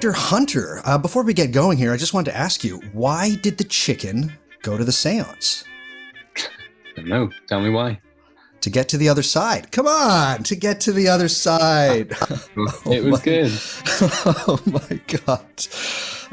Dr. Hunter, before we get going here, I just wanted to ask you, why did the chicken go to the seance? No, tell me why. To get to the other side. Come on, to get to the other side. It was good. Oh my God.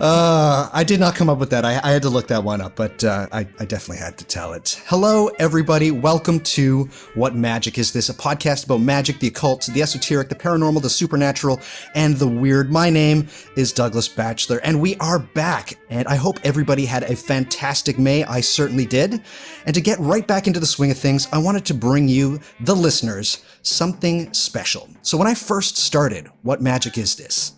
I did not come up with that. I had to look that one up, but I definitely had to tell it. Hello, everybody. Welcome to What Magic Is This? A podcast about magic, the occult, the esoteric, the paranormal, the supernatural, and the weird. My name is Douglas Batchelor, and we are back. And I hope everybody had a fantastic May. I certainly did. And to get right back into the swing of things, I wanted to bring you, the listeners, something special. So when I first started What Magic Is This?,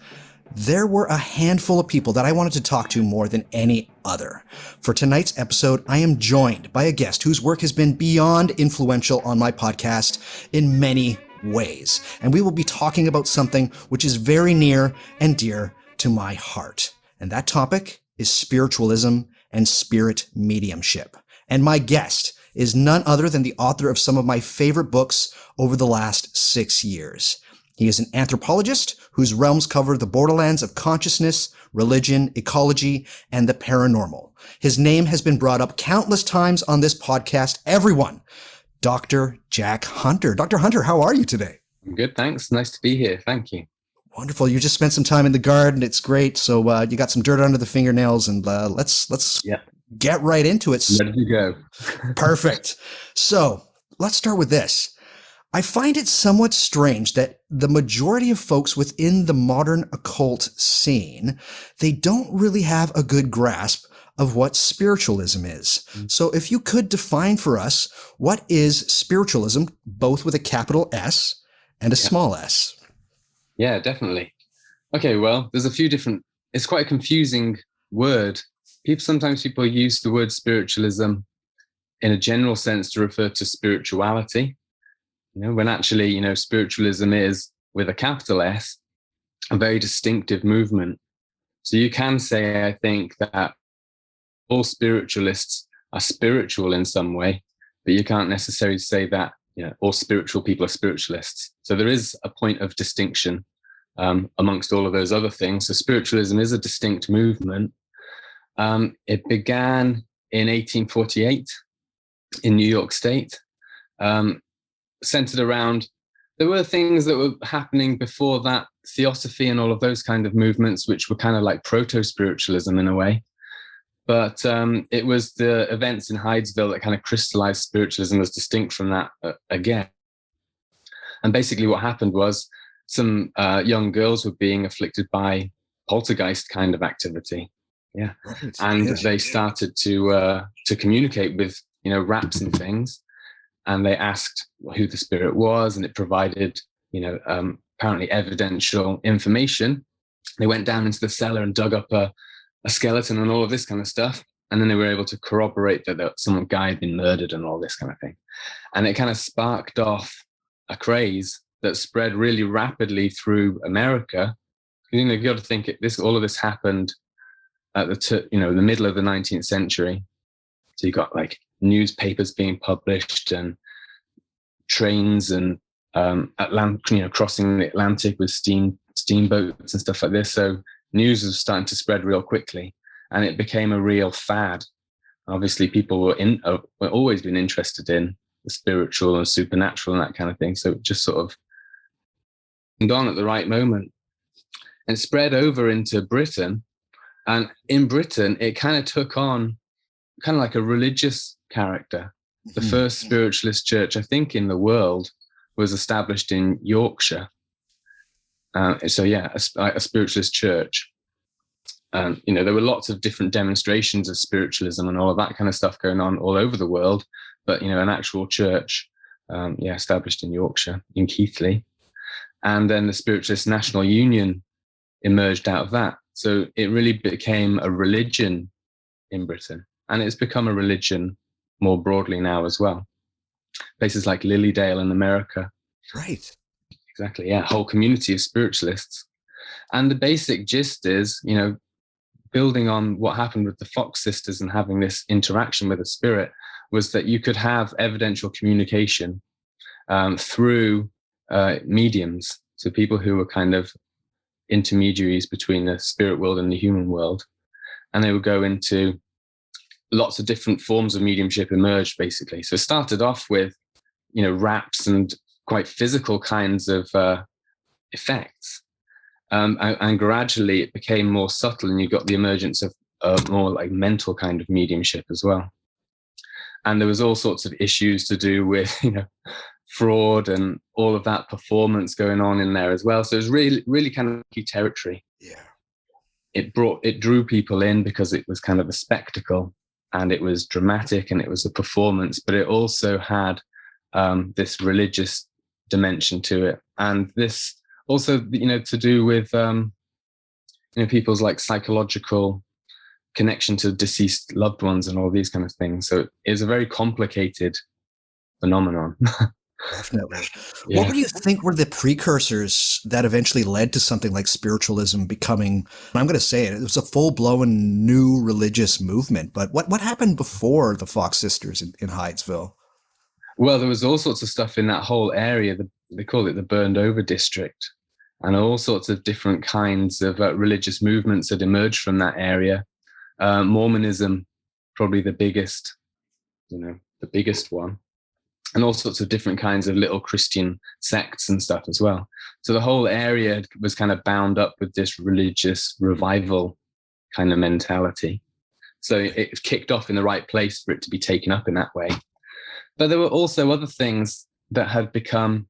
there were a handful of people that I wanted to talk to more than any other. For tonight's episode, I am joined by a guest whose work has been beyond influential on my podcast in many ways. And we will be talking about something which is very near and dear to my heart. And that topic is spiritualism and spirit mediumship. And my guest is none other than the author of some of my favorite books over the last 6 years. He is an anthropologist whose realms cover the borderlands of consciousness, religion, ecology, and the paranormal. His name has been brought up countless times on this podcast. Everyone, Dr. Jack Hunter. Dr. Hunter, how are you today? I'm good, thanks. Nice to be here. Thank you. Wonderful. You just spent some time in the garden. It's great. So you got some dirt under the fingernails, and let's get right into it. Ready to go. Perfect. So let's start with this. I find it somewhat strange that the majority of folks within the modern occult scene, they don't really have a good grasp of what spiritualism is. So if you could define for us, what is spiritualism, both with a capital S and a small s? Yeah, definitely. Okay, well, there's a few different, it's quite a confusing word. Sometimes people use the word spiritualism in a general sense to refer to spirituality. When actually, spiritualism is, with a capital S, a very distinctive movement. So you can say, I think, that all spiritualists are spiritual in some way, but you can't necessarily say that, all spiritual people are spiritualists. So there is a point of distinction amongst all of those other things. So spiritualism is a distinct movement. It began in 1848 in New York State. Centered around, there were things that were happening before that, theosophy and all of those kind of movements, which were kind of like proto-spiritualism in a way. But it was the events in Hydesville that kind of crystallized spiritualism as distinct from that again. And basically what happened was some young girls were being afflicted by poltergeist kind of activity. Yeah. Right. And they started to communicate with, raps and things. And they asked who the spirit was, and it provided, apparently evidential information. They went down into the cellar and dug up a skeleton and all of this kind of stuff. And then they were able to corroborate that some guy had been murdered and all this kind of thing. And it kind of sparked off a craze that spread really rapidly through America. You've got to think all of this happened at the middle of the 19th century. So you got like newspapers being published and trains and crossing the Atlantic with steamboats and stuff like this. So news was starting to spread real quickly, and it became a real fad. Obviously, people were always been interested in the spiritual and supernatural and that kind of thing. So it just sort of came on at the right moment and spread over into Britain. And in Britain, it kind of took on kind of like a religious character. The first spiritualist church, I think, in the world was established in Yorkshire. A spiritualist church. There were lots of different demonstrations of spiritualism and all of that kind of stuff going on all over the world. But, an actual church, established in Yorkshire, in Keighley. And then the Spiritualist National Union emerged out of that. So it really became a religion in Britain. And it's become a religion more broadly now as well. Places like Lilydale in America. Right. Exactly, yeah. Whole community of spiritualists. And the basic gist is, building on what happened with the Fox sisters and having this interaction with the spirit, was that you could have evidential communication through mediums. So people who were kind of intermediaries between the spirit world and the human world. And they would go into lots of different forms of mediumship emerged, basically. So it started off with, raps and quite physical kinds of effects. And gradually it became more subtle, and you got the emergence of more like mental kind of mediumship as well. And there was all sorts of issues to do with, fraud and all of that performance going on in there as well. So it was really, really kind of key territory. Yeah. It drew people in because it was kind of a spectacle, and it was dramatic, and it was a performance, but it also had this religious dimension to it. And this also, to do with, people's like psychological connection to deceased loved ones and all these kind of things. So it was a very complicated phenomenon. Definitely. Yeah. What do you think were the precursors that eventually led to something like spiritualism becoming, I'm going to say it was a full-blown new religious movement, but what happened before the Fox sisters in Hydesville? Well, there was all sorts of stuff in that whole area. They call it the burned over district, and all sorts of different kinds of religious movements had emerged from that area. Mormonism, probably the biggest one. And all sorts of different kinds of little Christian sects and stuff as well. So the whole area was kind of bound up with this religious revival kind of mentality. So it kicked off in the right place for it to be taken up in that way. But there were also other things that had become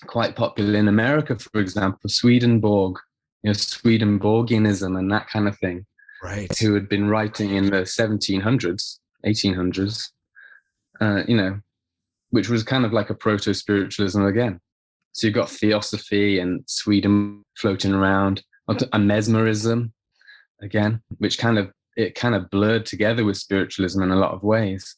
quite popular in America, for example, Swedenborg, Swedenborgianism and that kind of thing. Right. Who had been writing in the 1700s, 1800s, which was kind of like a proto-spiritualism again. So you've got theosophy and Sweden floating around, and mesmerism again, which kind of blurred together with spiritualism in a lot of ways.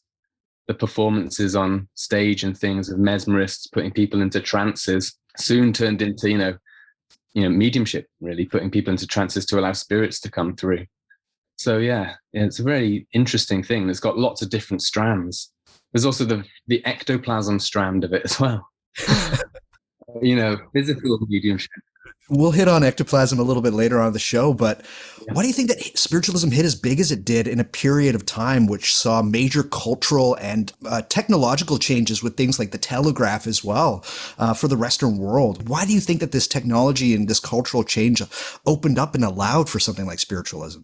The performances on stage and things of mesmerists putting people into trances soon turned into, mediumship, really putting people into trances to allow spirits to come through. So yeah, it's a very interesting thing. It's got lots of different strands. There's also the ectoplasm strand of it as well. Physical mediumship. We'll hit on ectoplasm a little bit later on in the show, but why do you think that spiritualism hit as big as it did in a period of time which saw major cultural and technological changes with things like the telegraph as well for the Western world? Why do you think that this technology and this cultural change opened up and allowed for something like spiritualism?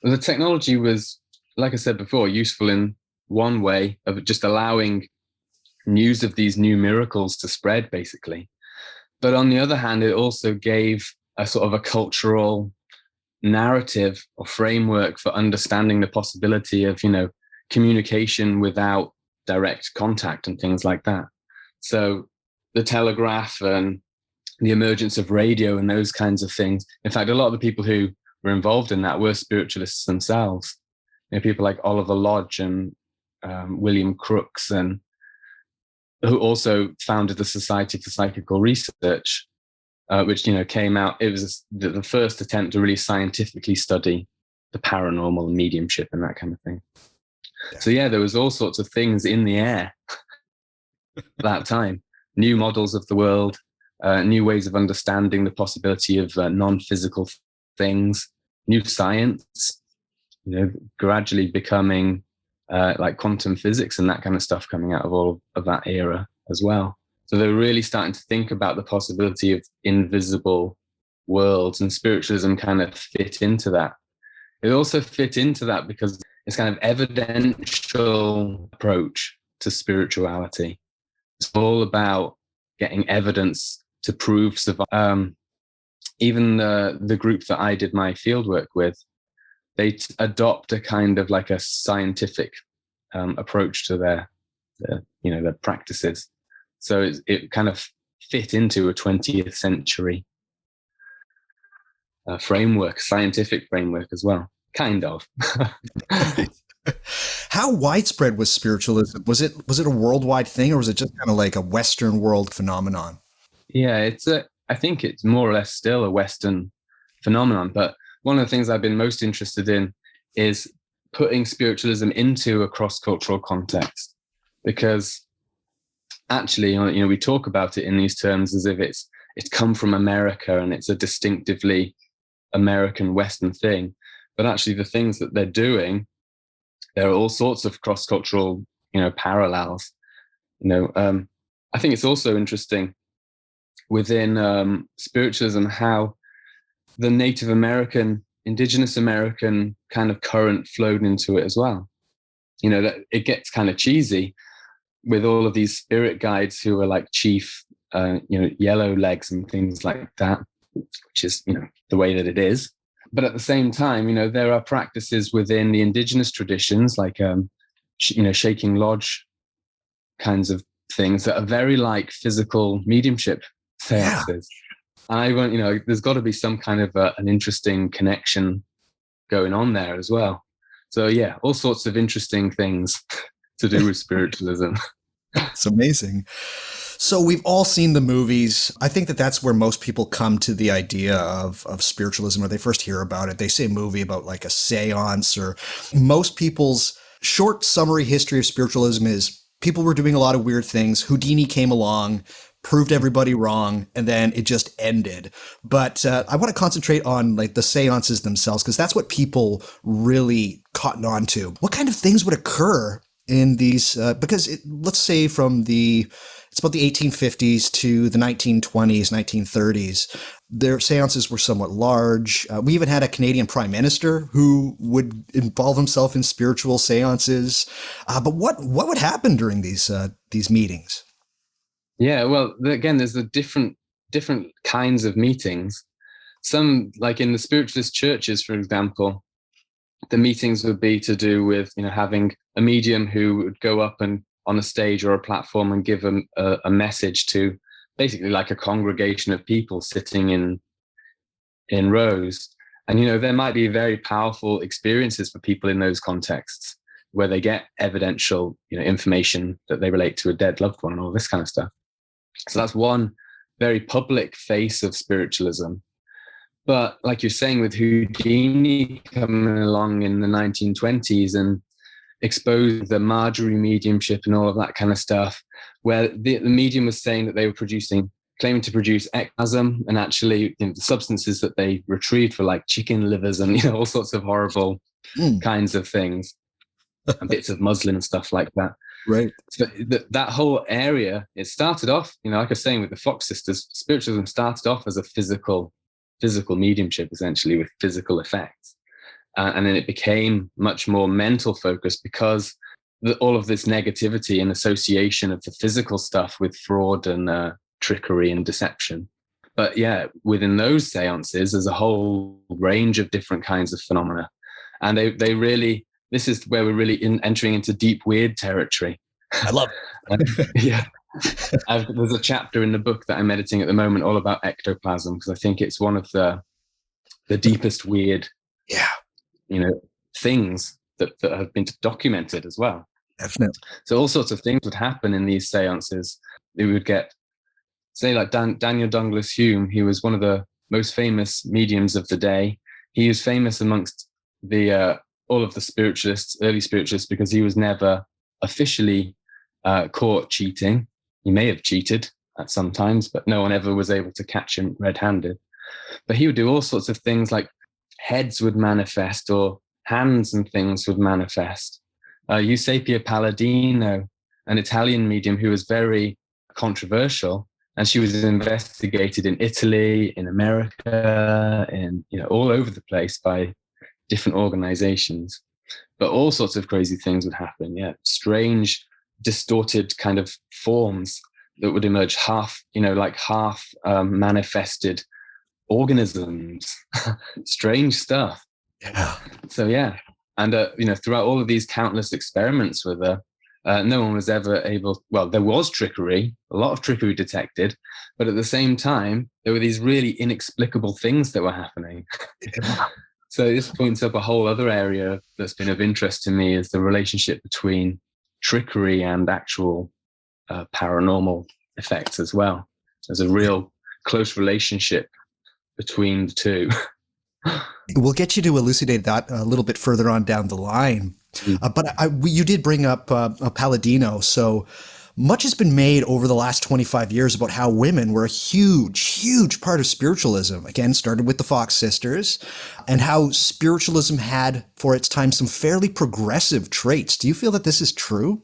Well, the technology was, like I said before, useful in one way of just allowing news of these new miracles to spread, basically. But on the other hand, it also gave a sort of a cultural narrative or framework for understanding the possibility of, communication without direct contact and things like that. So the telegraph and the emergence of radio and those kinds of things. In fact, a lot of the people who were involved in that were spiritualists themselves. People like Oliver Lodge and William Crookes, and who also founded the Society for Psychical Research, which came out. It was the first attempt to really scientifically study the paranormal and mediumship and that kind of thing. So yeah, there was all sorts of things in the air at that time. New models of the world, new ways of understanding the possibility of non-physical things, new science, gradually becoming like quantum physics and that kind of stuff coming out of all of that era as well. So they were really starting to think about the possibility of invisible worlds, and spiritualism kind of fit into that. It also fit into that because it's kind of evidential approach to spirituality. It's all about getting evidence to prove survival. Even the group that I did my fieldwork with, they adopt a kind of like a scientific approach to their practices. So it kind of fit into a 20th century framework, scientific framework as well, kind of. How widespread was spiritualism? Was it a worldwide thing, or was it just kind of like a Western world phenomenon? Yeah, I think it's more or less still a Western phenomenon, but one of the things I've been most interested in is putting spiritualism into a cross-cultural context, because actually, we talk about it in these terms as if it's it's come from America and it's a distinctively American Western thing. But actually the things that they're doing, there are all sorts of cross-cultural, parallels. I think it's also interesting within spiritualism how the Native American, indigenous American kind of current flowed into it as well. That it gets kind of cheesy with all of these spirit guides who are like chief, yellow legs and things like that, which is, the way that it is. But at the same time, there are practices within the indigenous traditions, like, shaking lodge kinds of things that are very like physical mediumship seances. And I want, there's got to be some kind of an interesting connection going on there as well. So yeah, all sorts of interesting things to do with spiritualism. It's amazing. So we've all seen the movies. I think that that's where most people come to the idea of spiritualism, or they first hear about it. They say a movie about like a seance, or most people's short summary history of spiritualism is people were doing a lot of weird things. Houdini came along, proved everybody wrong, and then it just ended. But I want to concentrate on like the seances themselves, because that's what people really cotton on to. What kind of things would occur in these, because let's say it's about the 1850s to the 1920s, 1930s, their seances were somewhat large. We even had a Canadian prime minister who would involve himself in spiritual seances. But what would happen during these meetings? Yeah, well, again, there's the different kinds of meetings. Some, like in the spiritualist churches, for example, the meetings would be to do with, having a medium who would go up and on a stage or a platform and give a message to basically like a congregation of people sitting in rows. And, there might be very powerful experiences for people in those contexts where they get evidential, information that they relate to a dead loved one and all this kind of stuff. So that's one very public face of spiritualism. But like you're saying, with Houdini coming along in the 1920s and exposed the Marjorie mediumship and all of that kind of stuff, where the medium was saying that they were claiming to produce ectoplasm, and actually the substances that they retrieved were like chicken livers and all sorts of horrible kinds of things, and bits of muslin and stuff like that. Right. So that whole area, it started off, like I was saying with the Fox sisters, spiritualism started off as a physical mediumship, essentially, with physical effects. And then it became much more mental focused because all of this negativity and association of the physical stuff with fraud and trickery and deception. But yeah, within those seances, there's a whole range of different kinds of phenomena. And they really, this is where we're really entering into deep, weird territory. I love it. Yeah. There's a chapter in the book that I'm editing at the moment all about ectoplasm, because I think it's one of the deepest weird things that have been documented as well. Definitely. So all sorts of things would happen in these seances. We would get, say, like Daniel Douglas Hume. He was one of the most famous mediums of the day. He was famous amongst the all of the spiritualists, early spiritualists, because he was never officially caught cheating. He may have cheated at some times, but no one ever was able to catch him red-handed. But he would do all sorts of things, like heads would manifest or hands and things would manifest. Eusapia Palladino, an Italian medium who was very controversial, and she was investigated in Italy, in America, in all over the place by different organizations. But all sorts of crazy things would happen. Yeah, strange, distorted kind of forms that would emerge, half manifested organisms. Strange stuff. Yeah. So yeah, and throughout all of these countless experiments with her, no one was ever able. Well, there was trickery, a lot of trickery detected, but at the same time, there were these really inexplicable things that were happening. So this points up a whole other area that's been of interest to me, is the relationship between trickery and actual paranormal effects as well. There's a real close relationship between the two. We'll get you to elucidate that a little bit further on down the line. But you did bring up Palladino. So Much has been made over the last 25 years about how women were a huge part of spiritualism. Again, started with the Fox sisters, and how spiritualism had, for its time, some fairly progressive traits. Do you feel that this is true?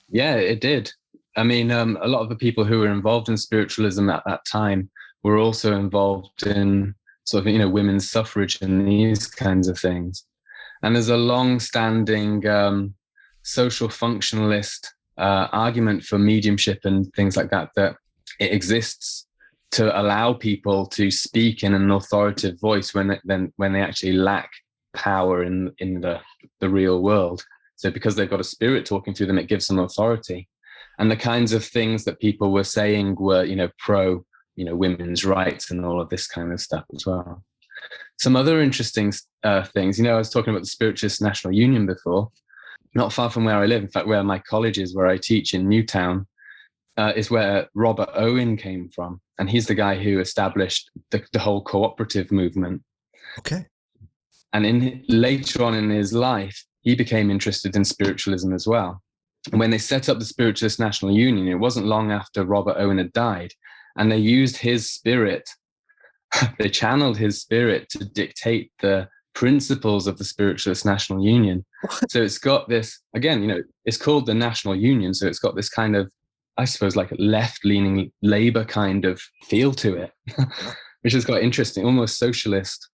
Yeah, it did. I mean, a lot of the people who were involved in spiritualism at that time were also involved in sort of, women's suffrage and these kinds of things. And there's a long-standing social functionalist argument for mediumship and things like that, that it exists to allow people to speak in an authoritative voice when they actually lack power in the real world. So because they've got a spirit talking through them, it gives them authority. And the kinds of things that people were saying were, pro, women's rights and all of this kind of stuff as well. Some other interesting things, I was talking about the Spiritualist National Union before. Not far from where I live, in fact, where my college is, where I teach in Newtown, is where Robert Owen came from. And he's the guy who established the whole cooperative movement. Okay. And later on in his life, he became interested in spiritualism as well. And when they set up the Spiritualist National Union, it wasn't long after Robert Owen had died. And they used his spirit, they channeled his spirit to dictate the principles of the Spiritualist National Union. So it's got this, again, it's called the National Union. So it's got this kind of, I suppose, like a left-leaning Labour kind of feel to it, which is quite interesting, almost socialist.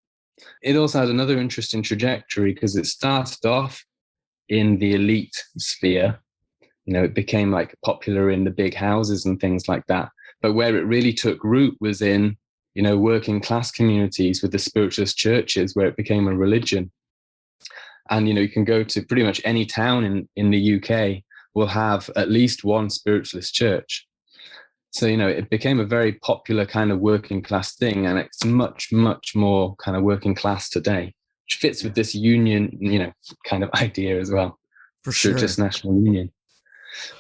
It also had another interesting trajectory because it started off in the elite sphere. It became like popular in the big houses and things like that. But where it really took root was in, working class communities with the spiritualist churches, where it became a religion. And, you can go to pretty much any town in the UK will have at least one spiritualist church. So, it became a very popular kind of working class thing. And it's much, much more kind of working class today, which fits with this union, kind of idea as well. For sure. Just national union.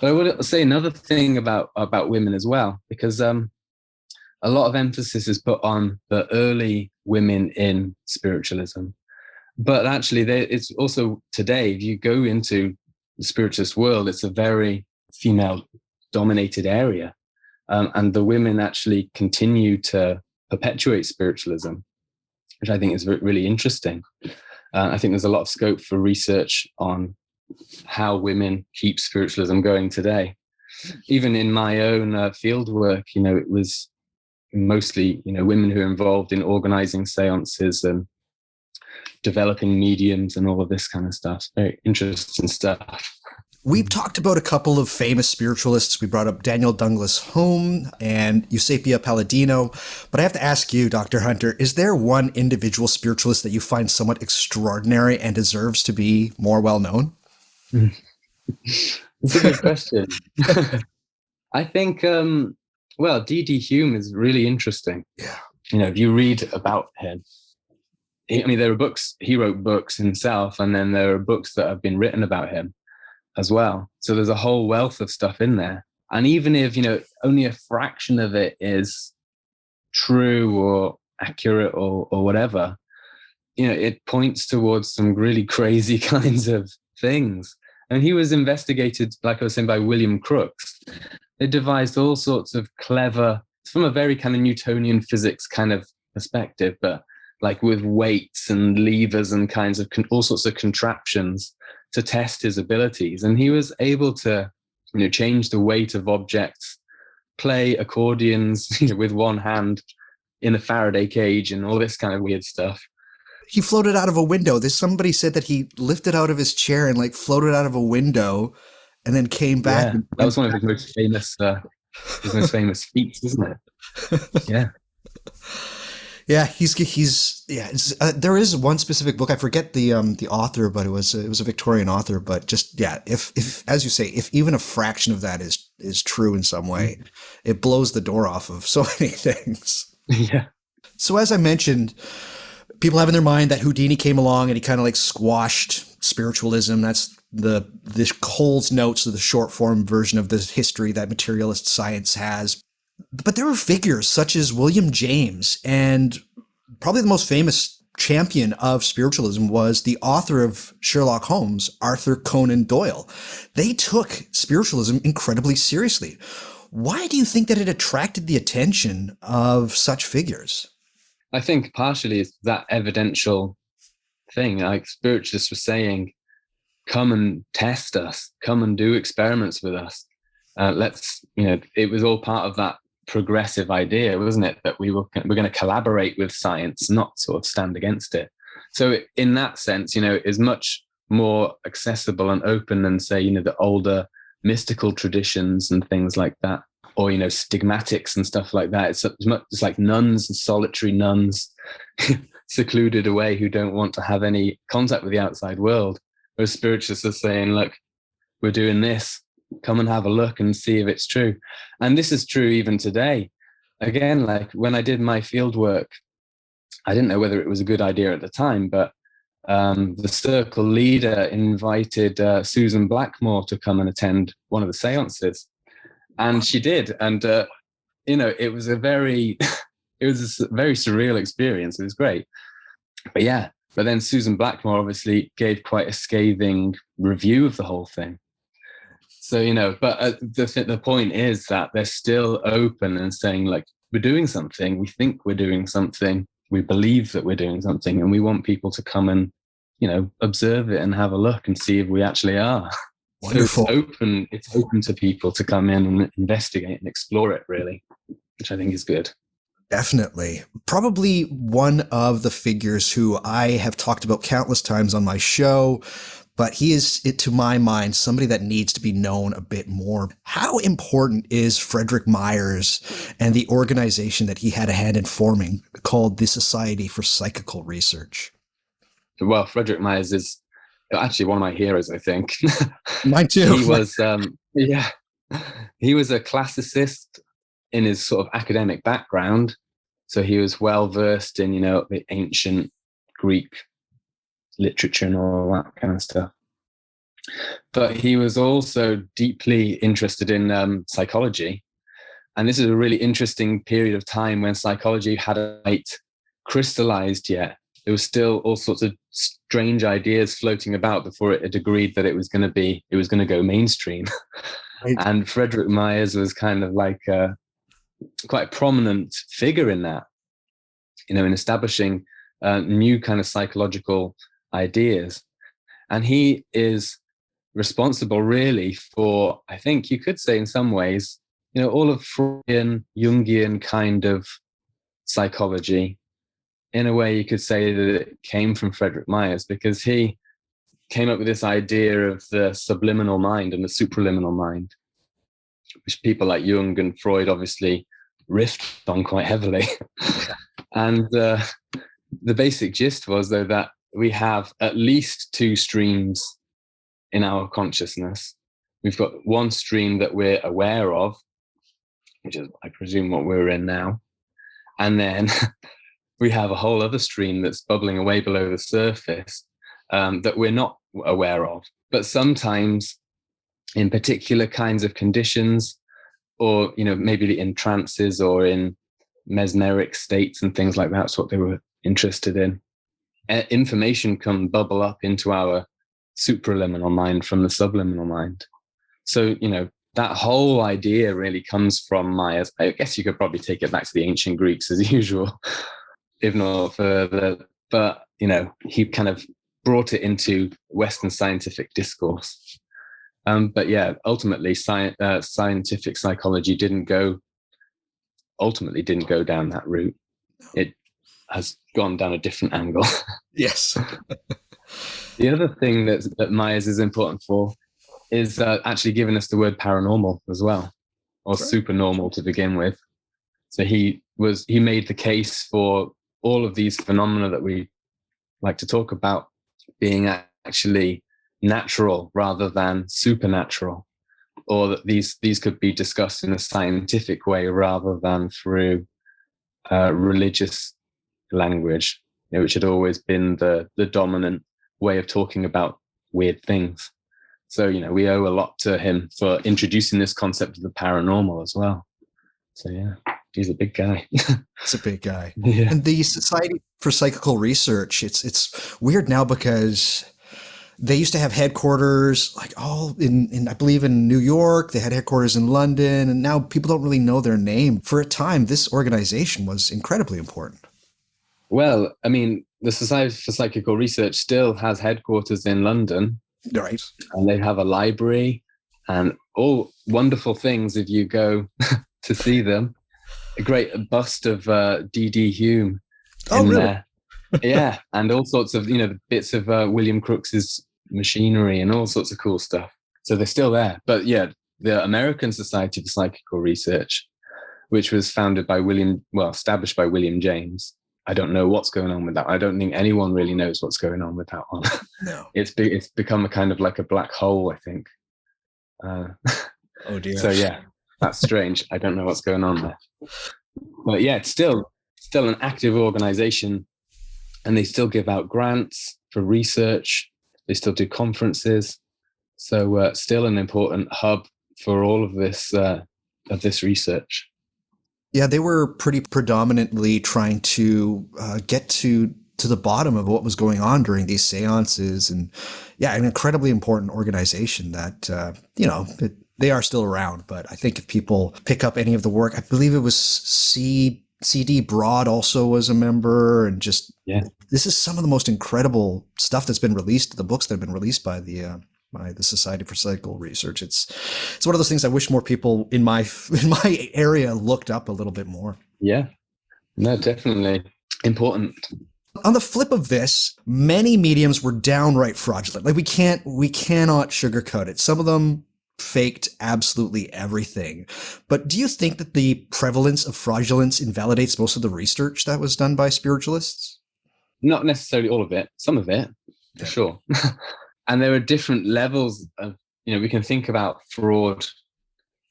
But I would say another thing about women as well, because a lot of emphasis is put on the early women in spiritualism. But actually, it's also today, if you go into the spiritualist world, it's a very female-dominated area. And the women actually continue to perpetuate spiritualism, which I think is really interesting. I think there's a lot of scope for research on how women keep spiritualism going today. Even in my own field work, it was mostly, women who are involved in organizing seances and developing mediums and all of this kind of stuff. Very interesting stuff. We've talked about a couple of famous spiritualists. We brought up Daniel Douglas Home and Eusapia Palladino. But I have to ask you, Dr. Hunter, is there one individual spiritualist that you find somewhat extraordinary and deserves to be more well known? That's a good question. I think, D.D. Hume is really interesting. Yeah. If you read about him, there are books, he wrote books himself, and then there are books that have been written about him as well. So there's a whole wealth of stuff in there. And even if, only a fraction of it is true or accurate or whatever, it points towards some really crazy kinds of things. And he was investigated, like I was saying, by William Crookes. They devised all sorts of clever, from a very kind of Newtonian physics kind of perspective, but like with weights and levers and kinds of all sorts of contraptions to test his abilities. And he was able to, change the weight of objects, play accordions with one hand in a Faraday cage and all this kind of weird stuff. He floated out of a window. There's somebody said that he lifted out of his chair and floated out of a window and then came back. Yeah, that was one of his most famous feats, isn't it? Yeah. Yeah, there is one specific book. I forget the author, but it was a Victorian author. But just, if as you say, if even a fraction of that is true in some way, it blows the door off of so many things. Yeah. So as I mentioned, people have in their mind that Houdini came along and he kind of squashed spiritualism. That's the Cole's notes of the short form version of the history that materialist science has. But there were figures such as William James, and probably the most famous champion of spiritualism was the author of Sherlock Holmes, Arthur Conan Doyle. They took spiritualism incredibly seriously. Why do you think that it attracted the attention of such figures? I think partially it's that evidential thing. Like spiritualists were saying, come and test us, come and do experiments with us. It was all part of that progressive idea, wasn't it? That we're going to collaborate with science, not sort of stand against it. So in that sense, is much more accessible and open than, say, the older mystical traditions and things like that, or, stigmatics and stuff like that. It's like nuns and solitary nuns secluded away who don't want to have any contact with the outside world. Whereas spiritualists are saying, look, we're doing this, come and have a look and see if it's true. And this is true even today. Again, like when I did my field work, I didn't know whether it was a good idea at the time, but the circle leader invited Susan Blackmore to come and attend one of the seances. And she did. And, it was a very surreal experience. It was great. But then Susan Blackmore obviously gave quite a scathing review of the whole thing. So, but the point is that they're still open and saying, like, we're doing something. We think we're doing something. We believe that we're doing something. And we want people to come and, observe it and have a look and see if we actually are. Wonderful. So it's open to people to come in and investigate and explore it, really, which I think is good. Definitely. Probably one of the figures who I have talked about countless times on my show, but he is, to my mind, somebody that needs to be known a bit more. How important is Frederick Myers and the organization that he had a hand in forming called the Society for Psychical Research? Well, Frederick Myers is actually one of my heroes, I think. Mine too. He was a classicist in his sort of academic background. So he was well versed in, the ancient Greek literature and all that kind of stuff. But he was also deeply interested in psychology. And this is a really interesting period of time when psychology hadn't quite crystallized yet. There was still all sorts of strange ideas floating about before it had agreed that it was going to go mainstream. Right. And Frederick Myers was kind of like quite a prominent figure in that, in establishing new kind of psychological ideas. And he is responsible really for, I think you could say in some ways, all of Freudian, Jungian kind of psychology. In a way, you could say that it came from Frederick Myers, because he came up with this idea of the subliminal mind and the supraliminal mind, which people like Jung and Freud obviously riffed on quite heavily. And the basic gist was, though, that we have at least two streams in our consciousness. We've got one stream that we're aware of, which is, I presume, what we're in now. And then we have a whole other stream that's bubbling away below the surface that we're not aware of. But sometimes in particular kinds of conditions, or, maybe in trances or in mesmeric states and things like that, that's what they were interested in. Information can bubble up into our supraliminal mind from the subliminal mind. So, that whole idea really comes from Myers. I guess you could probably take it back to the ancient Greeks as usual, if not further. But, he kind of brought it into Western scientific discourse. But yeah, ultimately, scientific psychology didn't go down that route. It has gone down a different angle. Yes. The other thing that Myers is important for is actually giving us the word paranormal as well, or supernormal to begin with. So he made the case for all of these phenomena that we like to talk about being actually natural rather than supernatural, or that these could be discussed in a scientific way rather than through religious language, which had always been the dominant way of talking about weird things. So, we owe a lot to him for introducing this concept of the paranormal as well. So, yeah. He's a big guy. It's a big guy. Yeah. And the Society for Psychical Research, it's weird now because they used to have headquarters like all in I believe in New York. They had headquarters in London, and now people don't really know their name. For a time, this organization was incredibly important. Well, I mean, the Society for Psychical Research still has headquarters in London. Right. And they have a library and all wonderful things if you go to see them. A great bust of D.D. Hume in really? there. Yeah, and all sorts of, bits of William Crooks's machinery and all sorts of cool stuff. So they're still there. But yeah, the American Society for Psychical Research, which was established by William James. I don't know what's going on with that. I don't think anyone really knows what's going on with that one. No. It's become a kind of like a black hole, I think. Oh dear. So yeah, that's strange. I don't know what's going on there. But yeah, it's still an active organization, and they still give out grants for research. They still do conferences. So still an important hub for all of this research. Yeah, they were pretty predominantly trying to get to the bottom of what was going on during these seances, and yeah, an incredibly important organization that they are still around. But I think if people pick up any of the work, I believe it was CD Broad also was a member, and just this is some of the most incredible stuff that's been released. The books that have been released by the Society for Psychical Research. It's one of those things I wish more people in my area looked up a little bit more. Yeah, no, definitely important. On the flip of this, many mediums were downright fraudulent. Like we cannot sugarcoat it. Some of them faked absolutely everything. But do you think that the prevalence of fraudulence invalidates most of the research that was done by spiritualists? Not necessarily all of it, some of it, for sure. And there are different levels of, we can think about fraud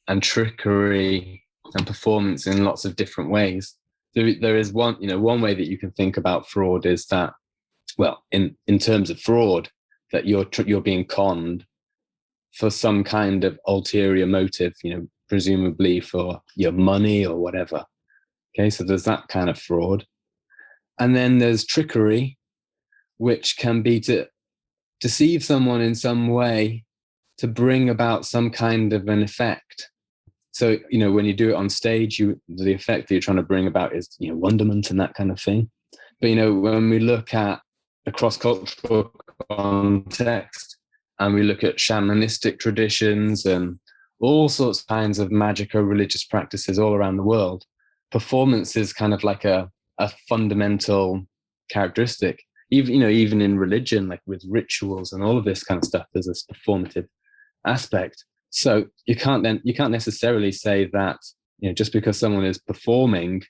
and trickery and performance in lots of different ways. There is one way that you can think about fraud is that, well, in terms of fraud, that you're being conned for some kind of ulterior motive, presumably for your money or whatever. Okay, so there's that kind of fraud. And then there's trickery, which can be to deceive someone in some way to bring about some kind of an effect. So, when you do it on stage, the effect that you're trying to bring about is, wonderment and that kind of thing. But, when we look at the cross-cultural context and we look at shamanistic traditions and all sorts of kinds of magico-religious practices all around the world, performance is kind of like a fundamental characteristic. Even in religion, like with rituals and all of this kind of stuff, there's this performative aspect. So you can't necessarily say that, just because someone is performing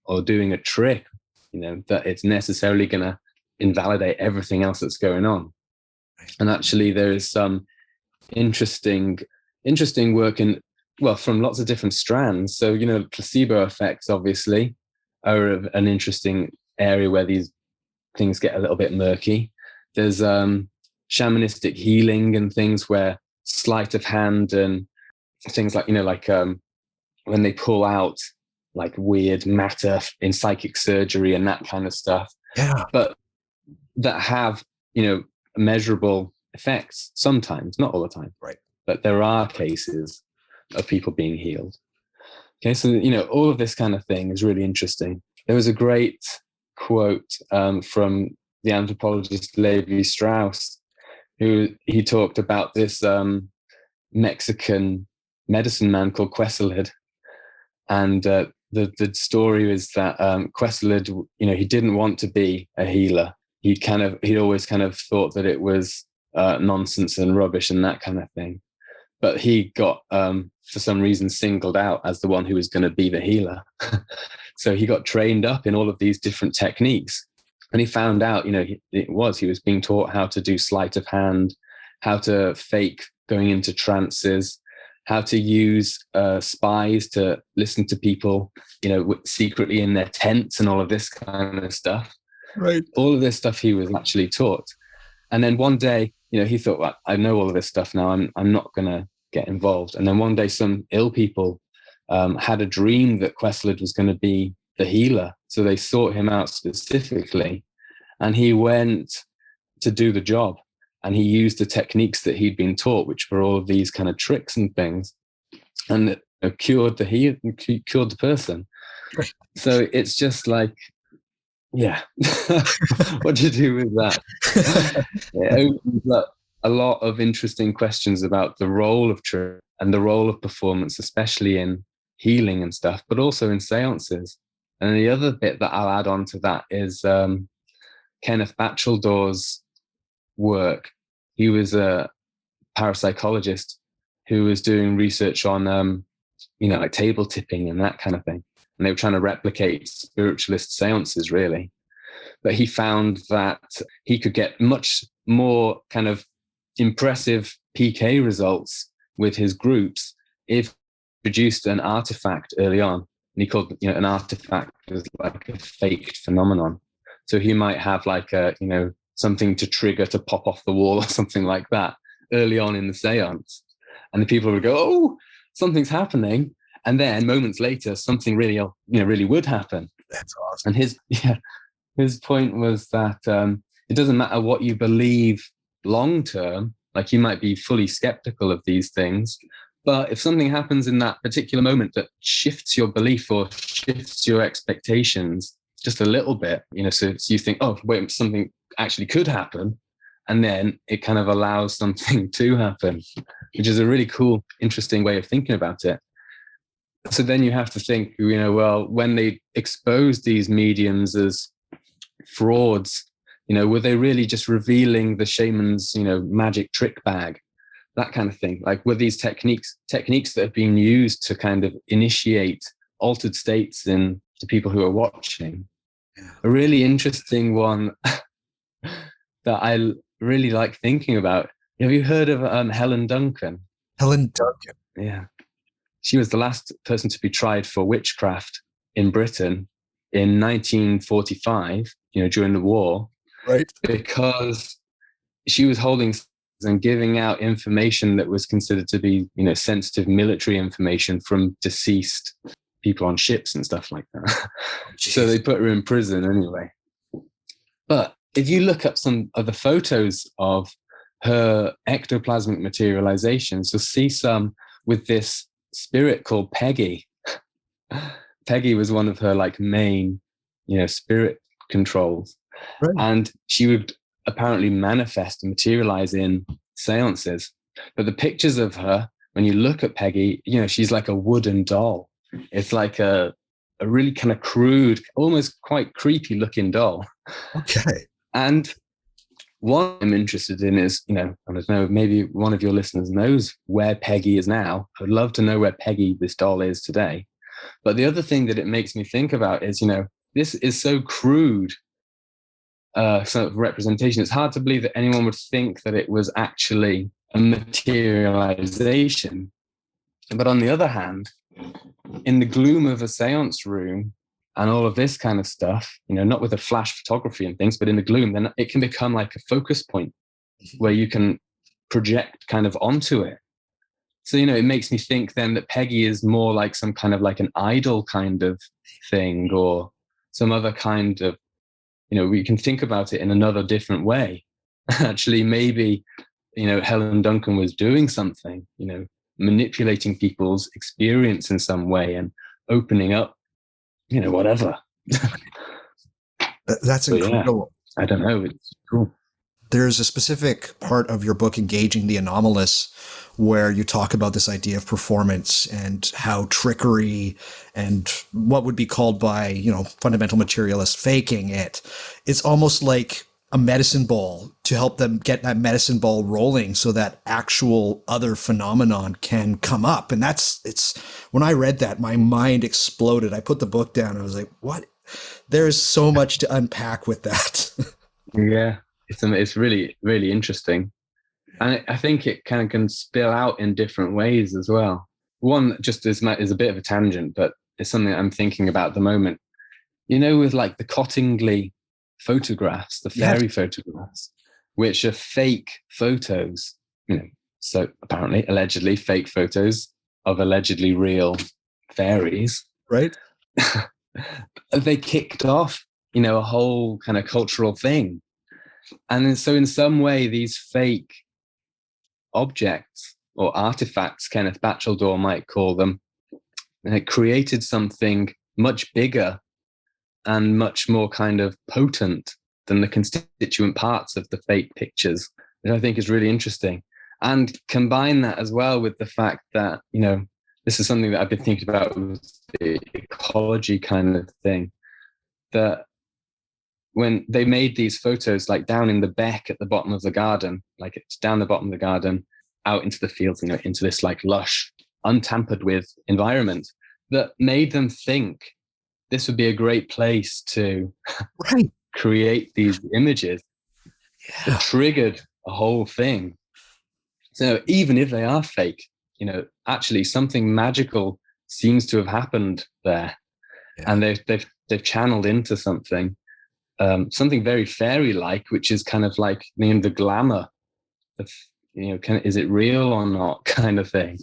or doing a trick, that it's necessarily going to invalidate everything else that's going on. And actually there is some interesting work from lots of different strands. So, placebo effects obviously are an interesting area where these things get a little bit murky. There's shamanistic healing and things where sleight of hand and things like, when they pull out like weird matter in psychic surgery and that kind of stuff. Yeah. But that have, measurable effects sometimes, not all the time. Right. But there are cases of people being healed. Okay, so, all of this kind of thing is really interesting. There was a great quote from the anthropologist Levi Strauss, who he talked about this Mexican medicine man called Questled. And the story is that Questled, he didn't want to be a healer. He'd always kind of thought that it was nonsense and rubbish and that kind of thing. But he got, for some reason, singled out as the one who was going to be the healer. So he got trained up in all of these different techniques. And he found out, he was being taught how to do sleight of hand, how to fake going into trances, how to use spies to listen to people, secretly in their tents and all of this kind of stuff. Right. All of this stuff he was actually taught. And then one day, he thought, well, I know all of this stuff now. I'm not going to get involved. And then one day some ill people had a dream that Questled was going to be the healer. So they sought him out specifically, and he went to do the job. And he used the techniques that he'd been taught, which were all of these kind of tricks and things, and it cured the person. So it's just like, yeah, what do you do with that? It opens up a lot of interesting questions about the role of truth and the role of performance, especially in healing and stuff, but also in seances. And the other bit that I'll add on to that is Kenneth Batcheldor's work. He was a parapsychologist who was doing research on, like table tipping and that kind of thing. And they were trying to replicate spiritualist seances, really. But he found that he could get much more kind of impressive PK results with his groups if he produced an artifact early on. And he called an artifact as like a faked phenomenon. So he might have like a, something to trigger to pop off the wall or something like that early on in the seance. And the people would go, oh, something's happening. And then moments later, something really, really would happen. That's awesome. And his point was that it doesn't matter what you believe long term, like you might be fully skeptical of these things, but if something happens in that particular moment that shifts your belief or shifts your expectations just a little bit, so you think, oh, wait, something actually could happen, and then it kind of allows something to happen, which is a really cool, interesting way of thinking about it. So then you have to think, well, when they exposed these mediums as frauds, were they really just revealing the shaman's, magic trick bag, that kind of thing? Like, were these techniques that have been used to kind of initiate altered states in the people who are watching? A really interesting one that I really like thinking about. Have you heard of Helen Duncan? Helen Duncan. Yeah. She was the last person to be tried for witchcraft in Britain in 1945, during the war. Right. Because she was holding and giving out information that was considered to be, sensitive military information from deceased people on ships and stuff like that. So they put her in prison anyway. But if you look up some of the photos of her ectoplasmic materializations, you'll see some with this spirit called Peggy. Peggy was one of her like main, spirit controls. Right. And she would apparently manifest and materialize in seances. But the pictures of her, when you look at Peggy, she's like a wooden doll. It's like a really kind of crude, almost quite creepy looking doll. Okay. And what I'm interested in is, I don't know, maybe one of your listeners knows where Peggy is now. I would love to know where Peggy, this doll, is today. But the other thing that it makes me think about is, this is so crude sort of representation. It's hard to believe that anyone would think that it was actually a materialization. But on the other hand, in the gloom of a seance room and all of this kind of stuff, not with a flash photography and things, but in the gloom, then it can become like a focus point where you can project kind of onto it. So, it makes me think then that Peggy is more like some kind of like an idol kind of thing, or some other kind of, we can think about it in another different way. Actually, maybe, Helen Duncan was doing something, manipulating people's experience in some way and opening up, whatever. That's incredible. Yeah, I don't know. It's cool. There's a specific part of your book, Engaging the Anomalous, where you talk about this idea of performance and how trickery and what would be called by, fundamental materialists faking it. It's almost like a medicine ball to help them get that medicine ball rolling so that actual other phenomenon can come up. And when I read that, my mind exploded. I put the book down and I was like, what? There's so much to unpack with that. Yeah. It's really, really interesting. And I think it kind of can spill out in different ways as well. One just is a bit of a tangent, but it's something I'm thinking about at the moment. With like the Cottingley photographs, the fairy photographs, which are fake photos, so apparently, allegedly fake photos of allegedly real fairies, Right. they kicked off, a whole kind of cultural thing. And then, so in some way, these fake objects or artifacts, Kenneth Batchelor might call them, created something much bigger and much more kind of potent than the constituent parts of the fake pictures, which I think is really interesting. And combine that as well with the fact that, this is something that I've been thinking about with the ecology kind of thing, that when they made these photos, like down in the beck at the bottom of the garden, like it's down the bottom of the garden, out into the fields, into this like lush, untampered with environment, that made them think this would be a great place to Right. create these images. Yeah. It triggered a whole thing. So even if they are fake, actually something magical seems to have happened there, and they've channeled into something very fairy-like, which is kind of like the glamour of, is it real or not kind of thing.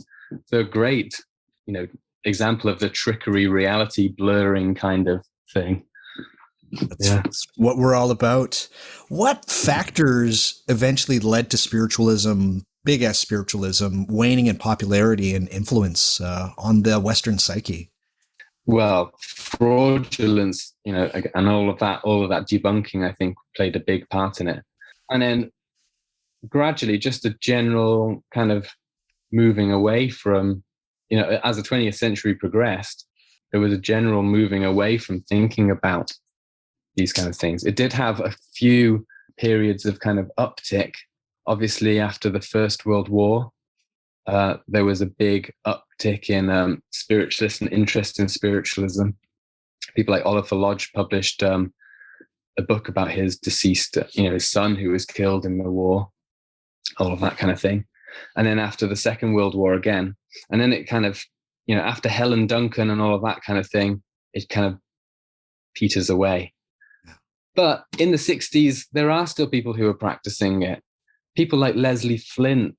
So a great, example of the trickery, reality blurring kind of thing. That's what we're all about. What factors eventually led to spiritualism, big S spiritualism, waning in popularity and influence on the Western psyche? Well, fraudulence, and all of that debunking, I think, played a big part in it. And then gradually, just a general kind of moving away from, as the 20th century progressed, there was a general moving away from thinking about these kind of things. It did have a few periods of kind of uptick. Obviously, after the First World War, there was a big uptick in spiritualists and interest in spiritualism. People like Oliver Lodge published a book about his deceased, his son who was killed in the war, all of that kind of thing. And then after the Second World War again, and then it kind of, after Helen, Duncan and all of that kind of thing, it kind of peters away. But in the 60s, there are still people who are practicing it. People like Leslie Flint,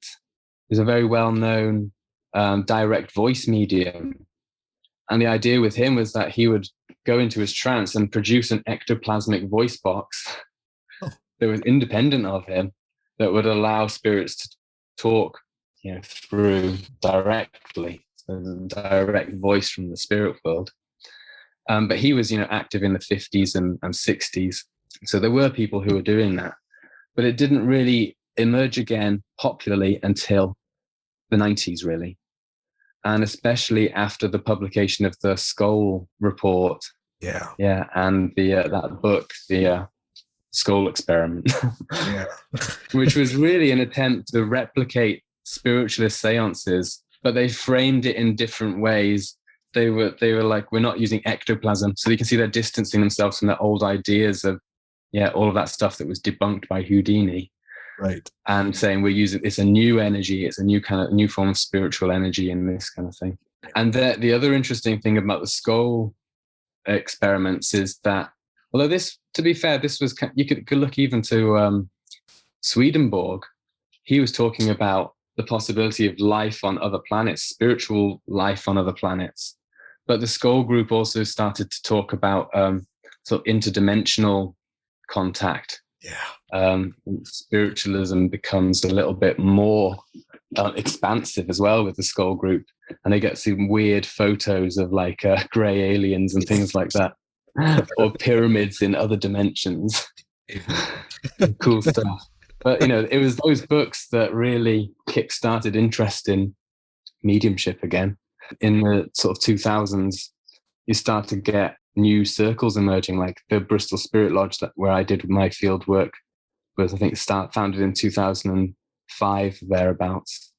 who's a very well-known direct voice medium. And the idea with him was that he would go into his trance and produce an ectoplasmic voice box that was independent of him, that would allow spirits to talk, through directly, so the direct voice from the spirit world. But he was, active in the 50s and 60s. So there were people who were doing that, but it didn't really emerge again popularly until the 90s, really. And especially after the publication of the Skull Report. Yeah. Yeah. And that book, the Skull Experiment, which was really an attempt to replicate spiritualist seances, but they framed it in different ways. They were like, we're not using ectoplasm. So you can see they're distancing themselves from their old ideas of, all of that stuff that was debunked by Houdini. Right. And saying it's a new energy, it's a new form of spiritual energy and this kind of thing. And the other interesting thing about the Skull experiments is that, although this, to be fair, this was, you could look even to Swedenborg. He was talking about the possibility of life on other planets, spiritual life on other planets. But the Skull group also started to talk about sort of interdimensional contact. Yeah. Spiritualism becomes a little bit more expansive as well with the Skull group, and they get some weird photos of like grey aliens and things like that, or pyramids in other dimensions. Cool stuff. But it was those books that really kick-started interest in mediumship again. In the sort of 2000s, you start to get new circles emerging, like the Bristol Spirit Lodge, where I did my field work, was I think founded in 2005 thereabouts.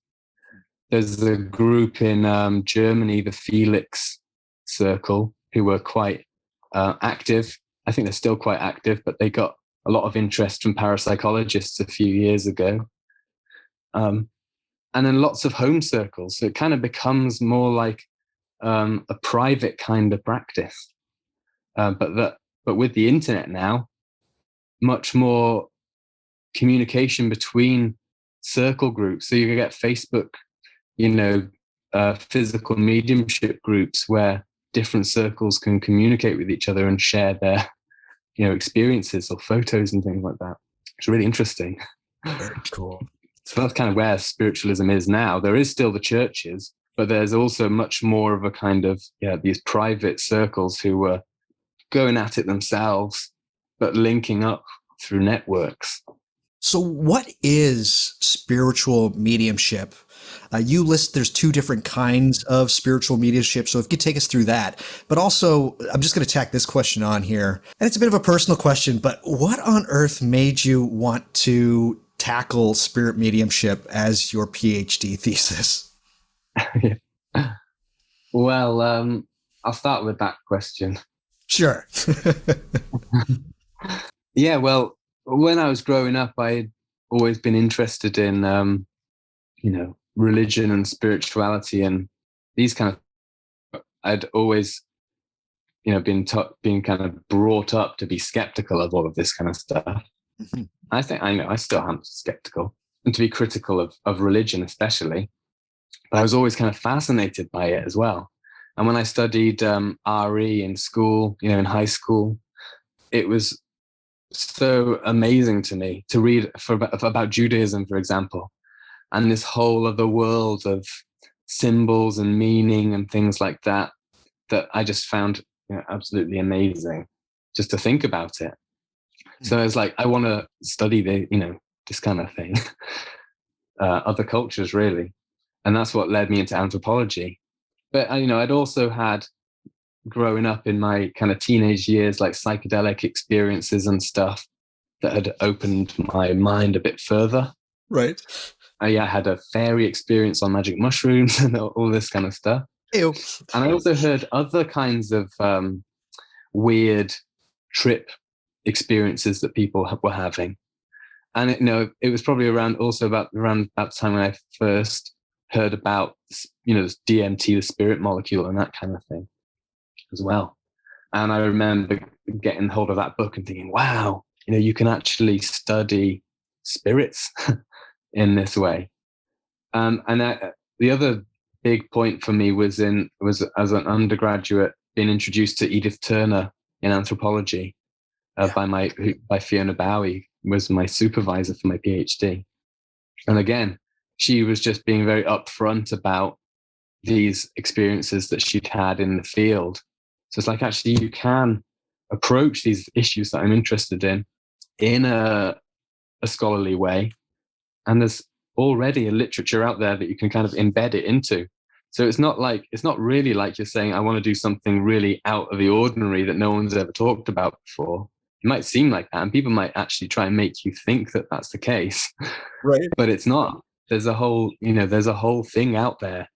There's a group in Germany, the Felix Circle, who were quite active. I think they're still quite active, but they got a lot of interest from parapsychologists a few years ago. And then lots of home circles. So it kind of becomes more like a private kind of practice. But with the internet now, much more communication between circle groups. So you can get Facebook, physical mediumship groups where different circles can communicate with each other and share their, experiences or photos and things like that. It's really interesting. Very cool. So that's kind of where spiritualism is now. There is still the churches, but there's also much more of a kind of, these private circles who were going at it themselves, but linking up through networks. So what is spiritual mediumship? You list there's two different kinds of spiritual mediumship. So if you could take us through that, but also I'm just going to tack this question on here, and it's a bit of a personal question, but what on earth made you want to tackle spirit mediumship as your PhD thesis? Well, I'll start with that question. Sure. Yeah, well, when I was growing up, I had always been interested in, religion and spirituality and these kind of. I'd always, been kind of brought up to be skeptical of all of this kind of stuff. Mm-hmm. I still am skeptical and to be critical of religion, especially. But I was always kind of fascinated by it as well. And when I studied RE in school, in high school, it was so amazing to me to read about Judaism, for example, and this whole other world of symbols and meaning and things like that I just found absolutely amazing just to think about it. So I was like, I want to study this kind of thing, other cultures really. And that's what led me into anthropology. But, I'd also had, growing up in my kind of teenage years, like psychedelic experiences and stuff that had opened my mind a bit further. Right. I had a fairy experience on magic mushrooms and all this kind of stuff. Ew. And I also heard other kinds of weird trip experiences that people were having. And it was probably around that time when I first heard about, this DMT, the spirit molecule, and that kind of thing as well. And I remember getting hold of that book and thinking, wow, you can actually study spirits in this way. The other big point for me was as an undergraduate being introduced to Edith Turner in anthropology by Fiona Bowie, was my supervisor for my PhD. And again, she was just being very upfront about these experiences that she'd had in the field. So it's like, actually, you can approach these issues that I'm interested in a scholarly way. And there's already a literature out there that you can kind of embed it into. So it's not really like you're saying, I want to do something really out of the ordinary that no one's ever talked about before. It might seem like that, and people might actually try and make you think that that's the case. Right. But it's not. There's a whole thing out there.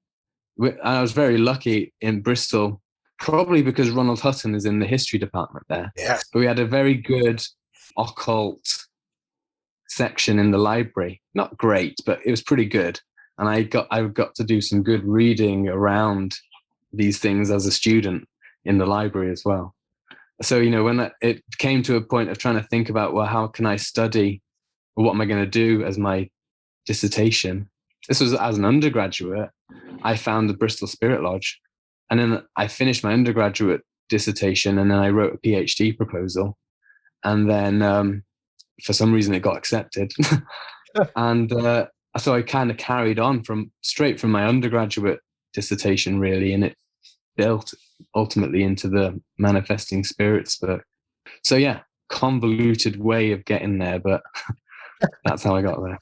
I was very lucky in Bristol, probably because Ronald Hutton is in the history department there. Yes. But we had a very good occult section in the library. Not great, but it was pretty good. And I got to do some good reading around these things as a student in the library as well. So, when it came to a point of trying to think about, well, how can I study, or what am I going to do as my dissertation? This was as an undergraduate. I found the Bristol Spirit Lodge, and then I finished my undergraduate dissertation, and then I wrote a PhD proposal, and then for some reason it got accepted. And so I kind of carried on straight from my undergraduate dissertation, really, and it built ultimately into the Manifesting Spirits book. So yeah, convoluted way of getting there, but that's how I got there.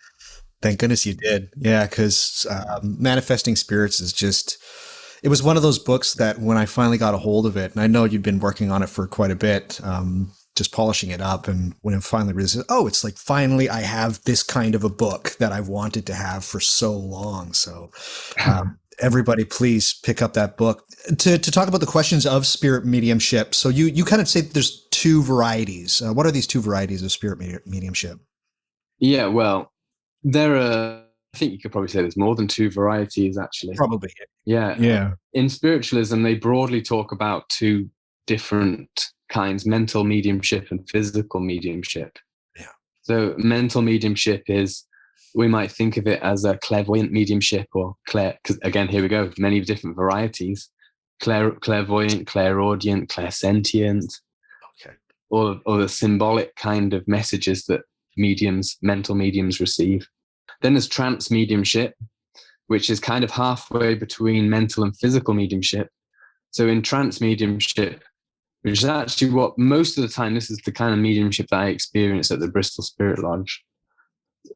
Thank goodness you did. Yeah, because Manifesting Spirits is just, it was one of those books that when I finally got a hold of it, and I know you'd been working on it for quite a bit, just polishing it up, and when it finally realized, it's like, finally I have this kind of a book that I've wanted to have for so long. So everybody, please pick up that book. To talk about the questions of spirit mediumship, so you kind of say that there's two varieties. What are these two varieties of spirit mediumship? Yeah, well, I think you could probably say there's more than two varieties, actually. Probably. Yeah. In spiritualism, they broadly talk about two different kinds: mental mediumship and physical mediumship. Yeah. So mental mediumship is we might think of it as a clairvoyant mediumship, or because again, here we go, many different varieties: clairvoyant, clairaudient, clairsentient, Okay. or the symbolic kind of messages that mental mediums receive. Then there's trance mediumship, which is kind of halfway between mental and physical mediumship. So in trance mediumship, which is actually what most of the time, this is the kind of mediumship that I experienced at the Bristol Spirit Lodge,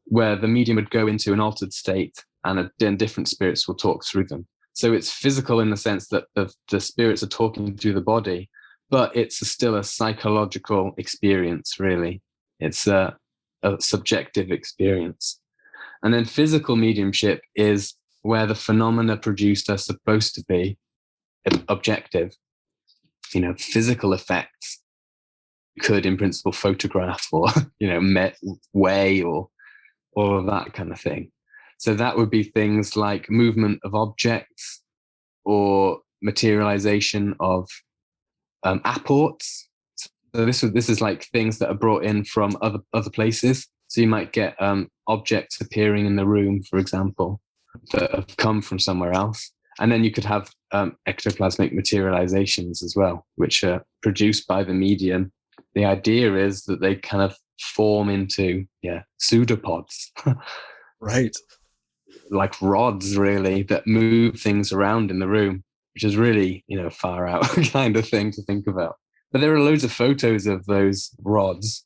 where the medium would go into an altered state and different spirits will talk through them. So it's physical in the sense that the spirits are talking through the body, but it's still a psychological experience, really. It's a subjective experience. And then physical mediumship is where the phenomena produced are supposed to be objective. Physical effects could, in principle, photograph or, weigh or all of that kind of thing. So that would be things like movement of objects or materialization of apports. So this is like things that are brought in from other places. So you might get objects appearing in the room, for example, that have come from somewhere else. And then you could have ectoplasmic materializations as well, which are produced by the medium. The idea is that they kind of form into pseudopods. Right. Like rods, really, that move things around in the room, which is really, far out kind of thing to think about. But there are loads of photos of those rods.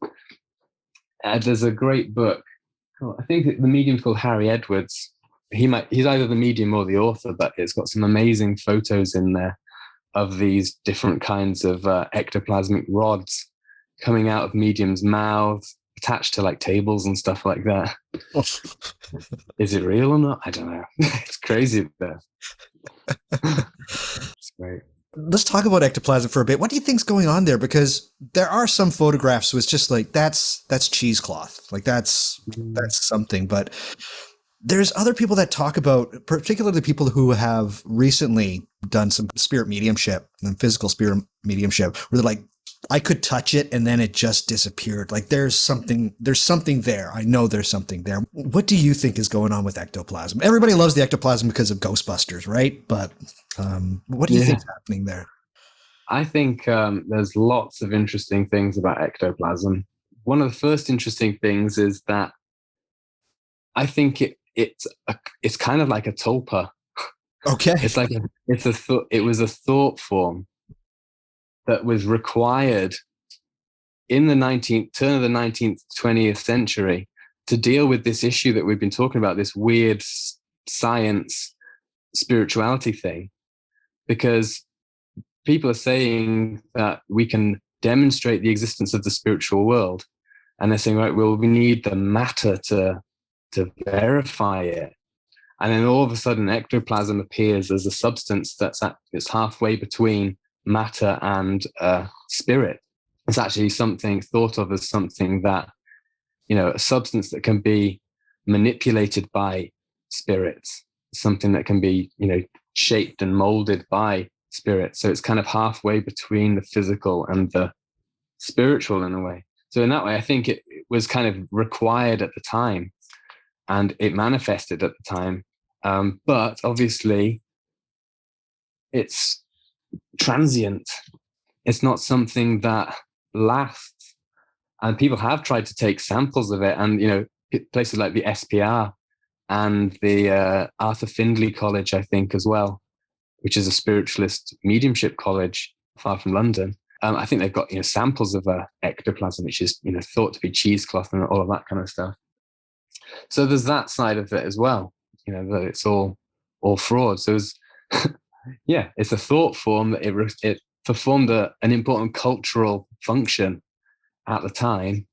There's a great book. I think the medium's called Harry Edwards. He's either the medium or the author, but it's got some amazing photos in there of these different kinds of ectoplasmic rods coming out of mediums' mouths, attached to like tables and stuff like that. Is it real or not? I don't know. It's crazy there. It's great. Let's talk about ectoplasm for a bit. What do you think's going on there? Because there are some photographs where it's just like, that's cheesecloth. Like that's something. But there's other people that talk about, particularly people who have recently done some spirit mediumship and physical spirit mediumship, where they're like, I could touch it and then it just disappeared. Like there's something there. I know there's something there. What do you think is going on with ectoplasm? Everybody loves the ectoplasm because of Ghostbusters, right? But what do you think is happening there? I think there's lots of interesting things about ectoplasm. One of the first interesting things is that I think it's kind of like a tulpa. Okay. It's like it was a thought form that was required in the turn of the 19th, 20th century to deal with this issue that we've been talking about, this weird science spirituality thing, because people are saying that we can demonstrate the existence of the spiritual world, and they're saying, right, well, we need the matter to verify it. And then all of a sudden ectoplasm appears as a substance it's halfway between matter and spirit. It's actually something thought of as something that, a substance that can be manipulated by spirits, something that can be, shaped and molded by spirit. So it's kind of halfway between the physical and the spiritual in a way. So in that way, I think it was kind of required at the time and it manifested at the time. But obviously it's transient. It's not something that lasts. And people have tried to take samples of it. And, places like the SPR and the Arthur Findlay College, I think, as well, which is a spiritualist mediumship college far from London. I think they've got, samples of ectoplasm, which is, thought to be cheesecloth and all of that kind of stuff. So there's that side of it as well, that it's all fraud. So it's, it's a thought form that it performed an important cultural function at the time.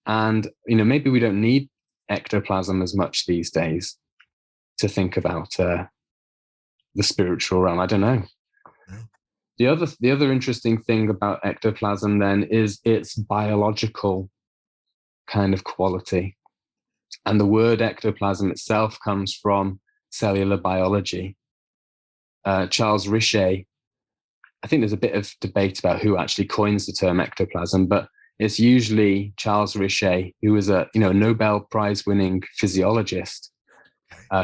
And, maybe we don't need ectoplasm as much these days to think about the spiritual realm. I don't know. The other interesting thing about ectoplasm then is its biological kind of quality. And the word ectoplasm itself comes from cellular biology. Charles Richet, I think there's a bit of debate about who actually coins the term ectoplasm, but it's usually Charles Richet, who was a Nobel Prize winning physiologist,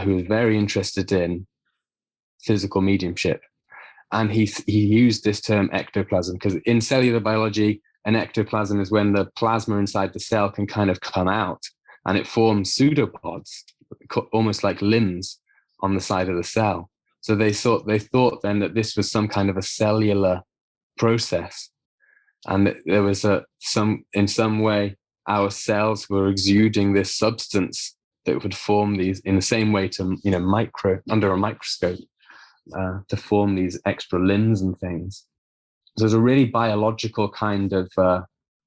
who was very interested in physical mediumship. And he used this term ectoplasm because in cellular biology, an ectoplasm is when the plasma inside the cell can kind of come out and it forms pseudopods, almost like limbs on the side of the cell. So they thought then that this was some kind of a cellular process, and that there was in some way our cells were exuding this substance that would form these in the same way to under a microscope to form these extra limbs and things. So there's a really biological kind of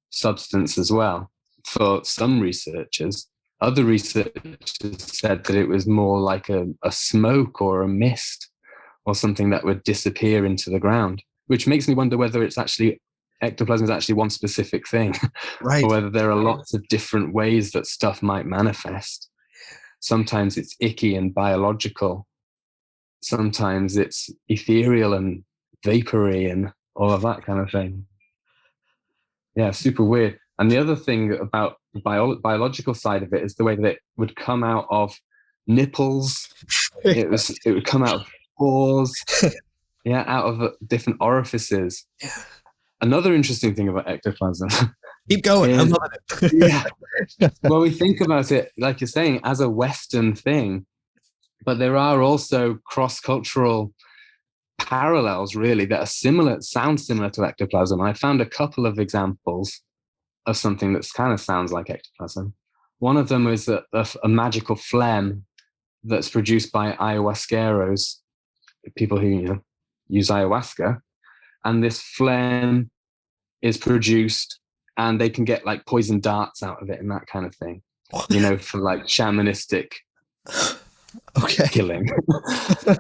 substance as well for some researchers. Other researchers said that it was more like a smoke or a mist or something that would disappear into the ground, which makes me wonder whether ectoplasm is actually one specific thing, right? Or whether there are lots of different ways that stuff might manifest. Sometimes it's icky and biological. Sometimes it's ethereal and vapory and all of that kind of thing. Yeah, super weird. And the other thing about the biological side of it is the way that it would come out of nipples. It would come out of pores, out of different orifices. Another interesting thing about ectoplasm. Keep going. I'm loving it. Well, we think about it, like you're saying, as a Western thing, but there are also cross-cultural parallels, really, that are sound similar to ectoplasm. I found a couple of examples of something that kind of sounds like ectoplasm. One of them is a magical phlegm that's produced by ayahuasqueros, people who use ayahuasca, and this phlegm is produced, and they can get like poison darts out of it and that kind of thing, for like shamanistic killing.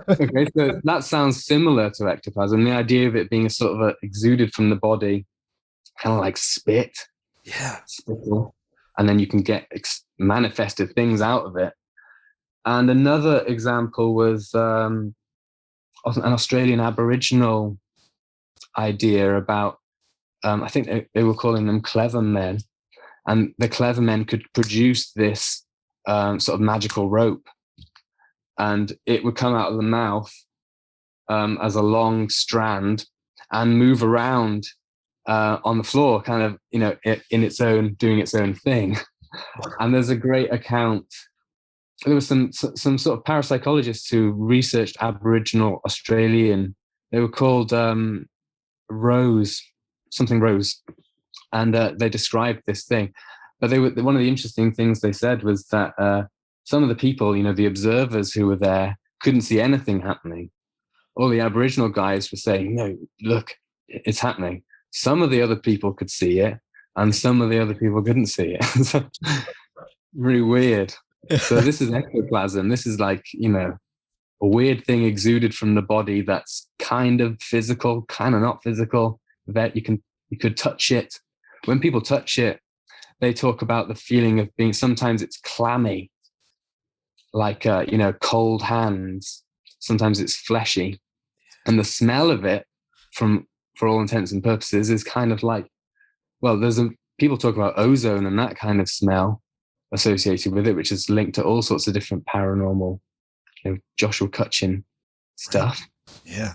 Okay, so that sounds similar to ectoplasm. The idea of it being a sort of exuded from the body, kind of like spit. Yeah. Spittle, and then you can get manifested things out of it. And another example was an Australian Aboriginal idea about, I think they were calling them clever men, and the clever men could produce this sort of magical rope, and it would come out of the mouth as a long strand and move around on the floor, kind of, in its own, doing its own thing. And there's a great account. There was some sort of parapsychologists who researched Aboriginal Australian. They were called Rose, and they described this thing. But one of the interesting things they said was that some of the people, the observers who were there, couldn't see anything happening. All the Aboriginal guys were saying, "No, look, it's happening." Some of the other people could see it, and some of the other people couldn't see it. So, really weird. So this is ectoplasm. This is like, a weird thing exuded from the body that's kind of physical, kind of not physical, that you could touch it. When people touch it, they talk about the feeling of being, sometimes it's clammy, like, cold hands. Sometimes it's fleshy. And the smell of it, for all intents and purposes, is kind of like, well, people talk about ozone and that kind of smell associated with it, which is linked to all sorts of different paranormal, Joshua Cutchin stuff. Yeah.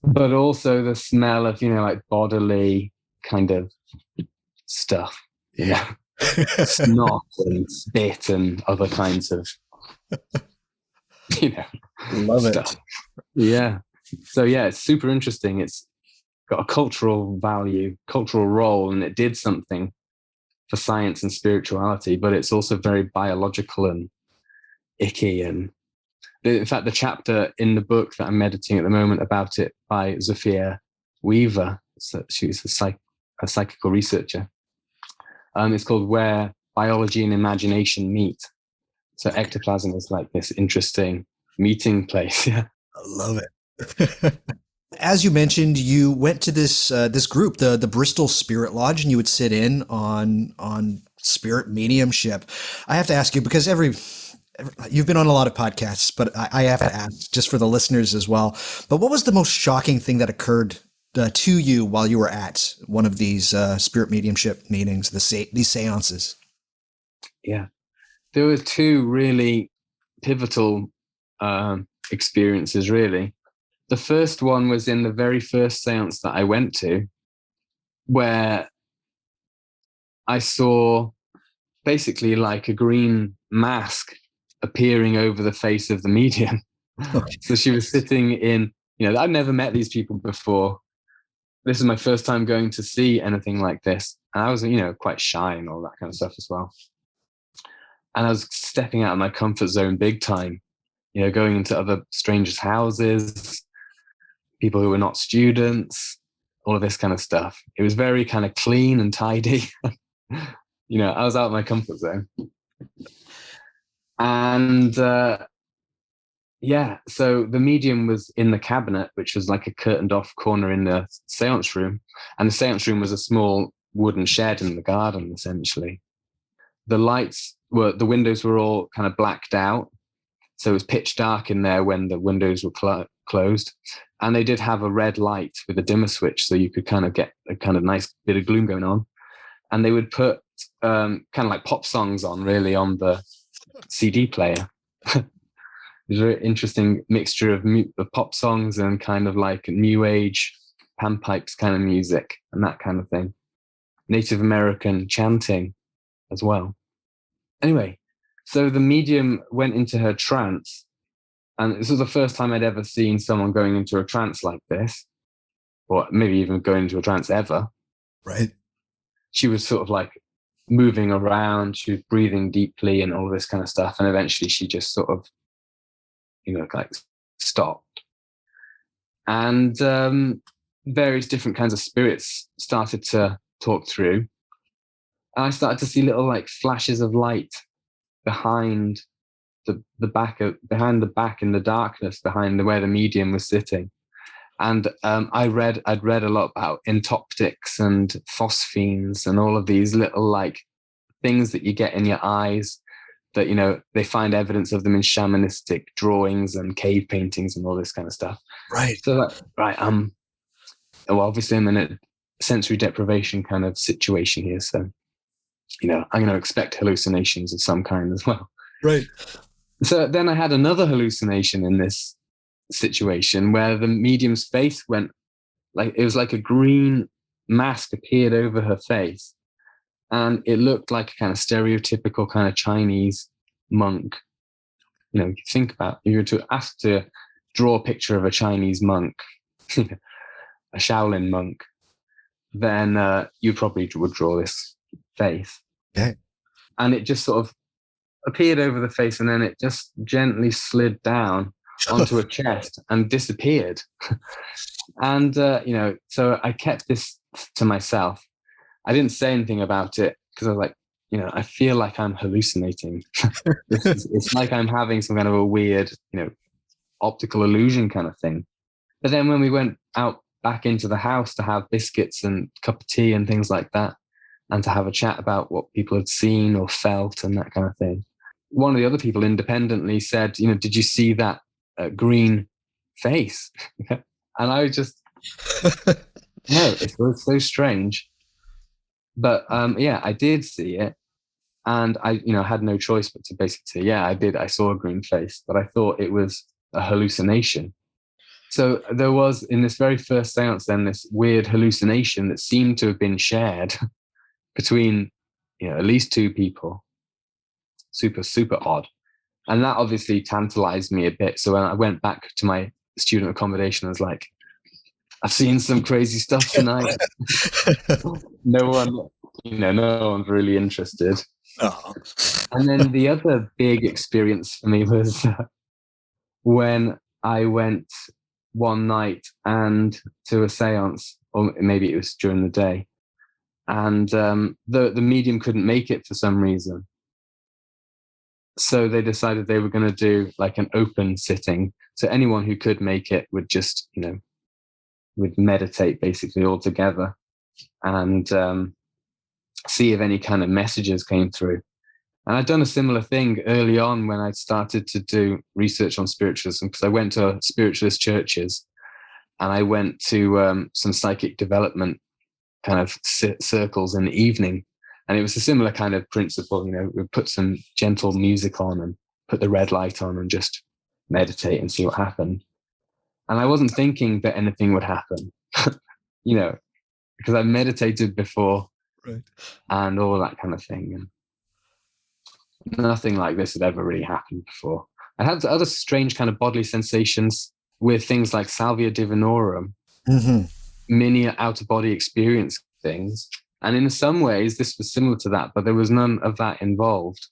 But also the smell of, like bodily kind of stuff. Yeah. Snot and spit and other kinds of, Love stuff. it. Yeah. So yeah, it's super interesting. It's got a cultural value, cultural role, and it did something for science and spirituality, but it's also very biological and icky. And in fact, the chapter in the book that I'm editing at the moment about it by Zofia Weaver, so she's a psychical researcher, it's called Where Biology and Imagination Meet. So ectoplasm is like this interesting meeting place. Yeah. I love it. As you mentioned, you went to this group, the Bristol Spirit Lodge, and you would sit in on spirit mediumship. I have to ask you, because you've been on a lot of podcasts, but I have to ask just for the listeners as well. But what was the most shocking thing that occurred to you while you were at one of these spirit mediumship meetings, these seances? Yeah. There were two really pivotal experiences, really. The first one was in the very first seance that I went to, where I saw basically like a green mask appearing over the face of the medium. Okay. So she was sitting in, I'd never met these people before. This is my first time going to see anything like this. And I was, quite shy and all that kind of stuff as well. And I was stepping out of my comfort zone big time, going into other strangers' houses, people who were not students, all of this kind of stuff. It was very kind of clean and tidy. I was out of my comfort zone. And so the medium was in the cabinet, which was like a curtained off corner in the seance room. And the seance room was a small wooden shed in the garden, essentially. The windows were all kind of blacked out. So it was pitch dark in there when the windows were closed. And they did have a red light with a dimmer switch, so you could kind of get a kind of nice bit of gloom going on. And they would put kind of like pop songs on, really, on the CD player. It was a very interesting mixture of pop songs and kind of like new age panpipes kind of music and that kind of thing. Native American chanting as well. Anyway, so the medium went into her trance, and this was the first time I'd ever seen someone going into a trance like this, or maybe even going into a trance ever. Right. She was sort of like moving around, she was breathing deeply and all this kind of stuff. And eventually she just sort of, like stopped. And various different kinds of spirits started to talk through. And I started to see little like flashes of light behind the back in the darkness behind where the medium was sitting. And I'd read a lot about entoptics and phosphenes and all of these little like things that you get in your eyes that, they find evidence of them in shamanistic drawings and cave paintings and all this kind of stuff. Right. So well, obviously I'm in a sensory deprivation kind of situation here. So, I'm going to expect hallucinations of some kind as well. Right. So then I had another hallucination in this situation where the medium's face went it was like a green mask appeared over her face, and it looked like a kind of stereotypical kind of Chinese monk. You think about, if you were to ask to draw a picture of a Chinese monk, a Shaolin monk, then you probably would draw this face. Okay. And it just sort of appeared over the face, and then it just gently slid down onto a chest and disappeared. And, so I kept this to myself. I didn't say anything about it because I was like, I feel like I'm hallucinating. It's like I'm having some kind of a weird, optical illusion kind of thing. But then when we went out back into the house to have biscuits and cup of tea and things like that, and to have a chat about what people had seen or felt and that kind of thing, one of the other people independently said, did you see that green face? And I just, no, it was so strange. But I did see it. And I, had no choice but to basically say, yeah, I did. I saw a green face, but I thought it was a hallucination. So there was, in this very first seance, then this weird hallucination that seemed to have been shared between, at least two people. Super, super odd. And that obviously tantalized me a bit. So when I went back to my student accommodation, I was like, I've seen some crazy stuff tonight. No one's really interested. Oh. And then the other big experience for me was when I went one night and to a seance, or maybe it was during the day, and the medium couldn't make it for some reason. So they decided they were going to do like an open sitting. So anyone who could make it would just, would meditate basically all together and see if any kind of messages came through. And I'd done a similar thing early on when I started to do research on spiritualism, because I went to spiritualist churches and I went to some psychic development kind of circles in the evening. And it was a similar kind of principle, we put some gentle music on and put the red light on and just meditate and see what happened. And I wasn't thinking that anything would happen, because I meditated before, Right. and all that kind of thing. And nothing like this had ever really happened before. I had other strange kind of bodily sensations with things like salvia divinorum, mini out-of-body experience things. And in some ways, this was similar to that, but there was none of that involved.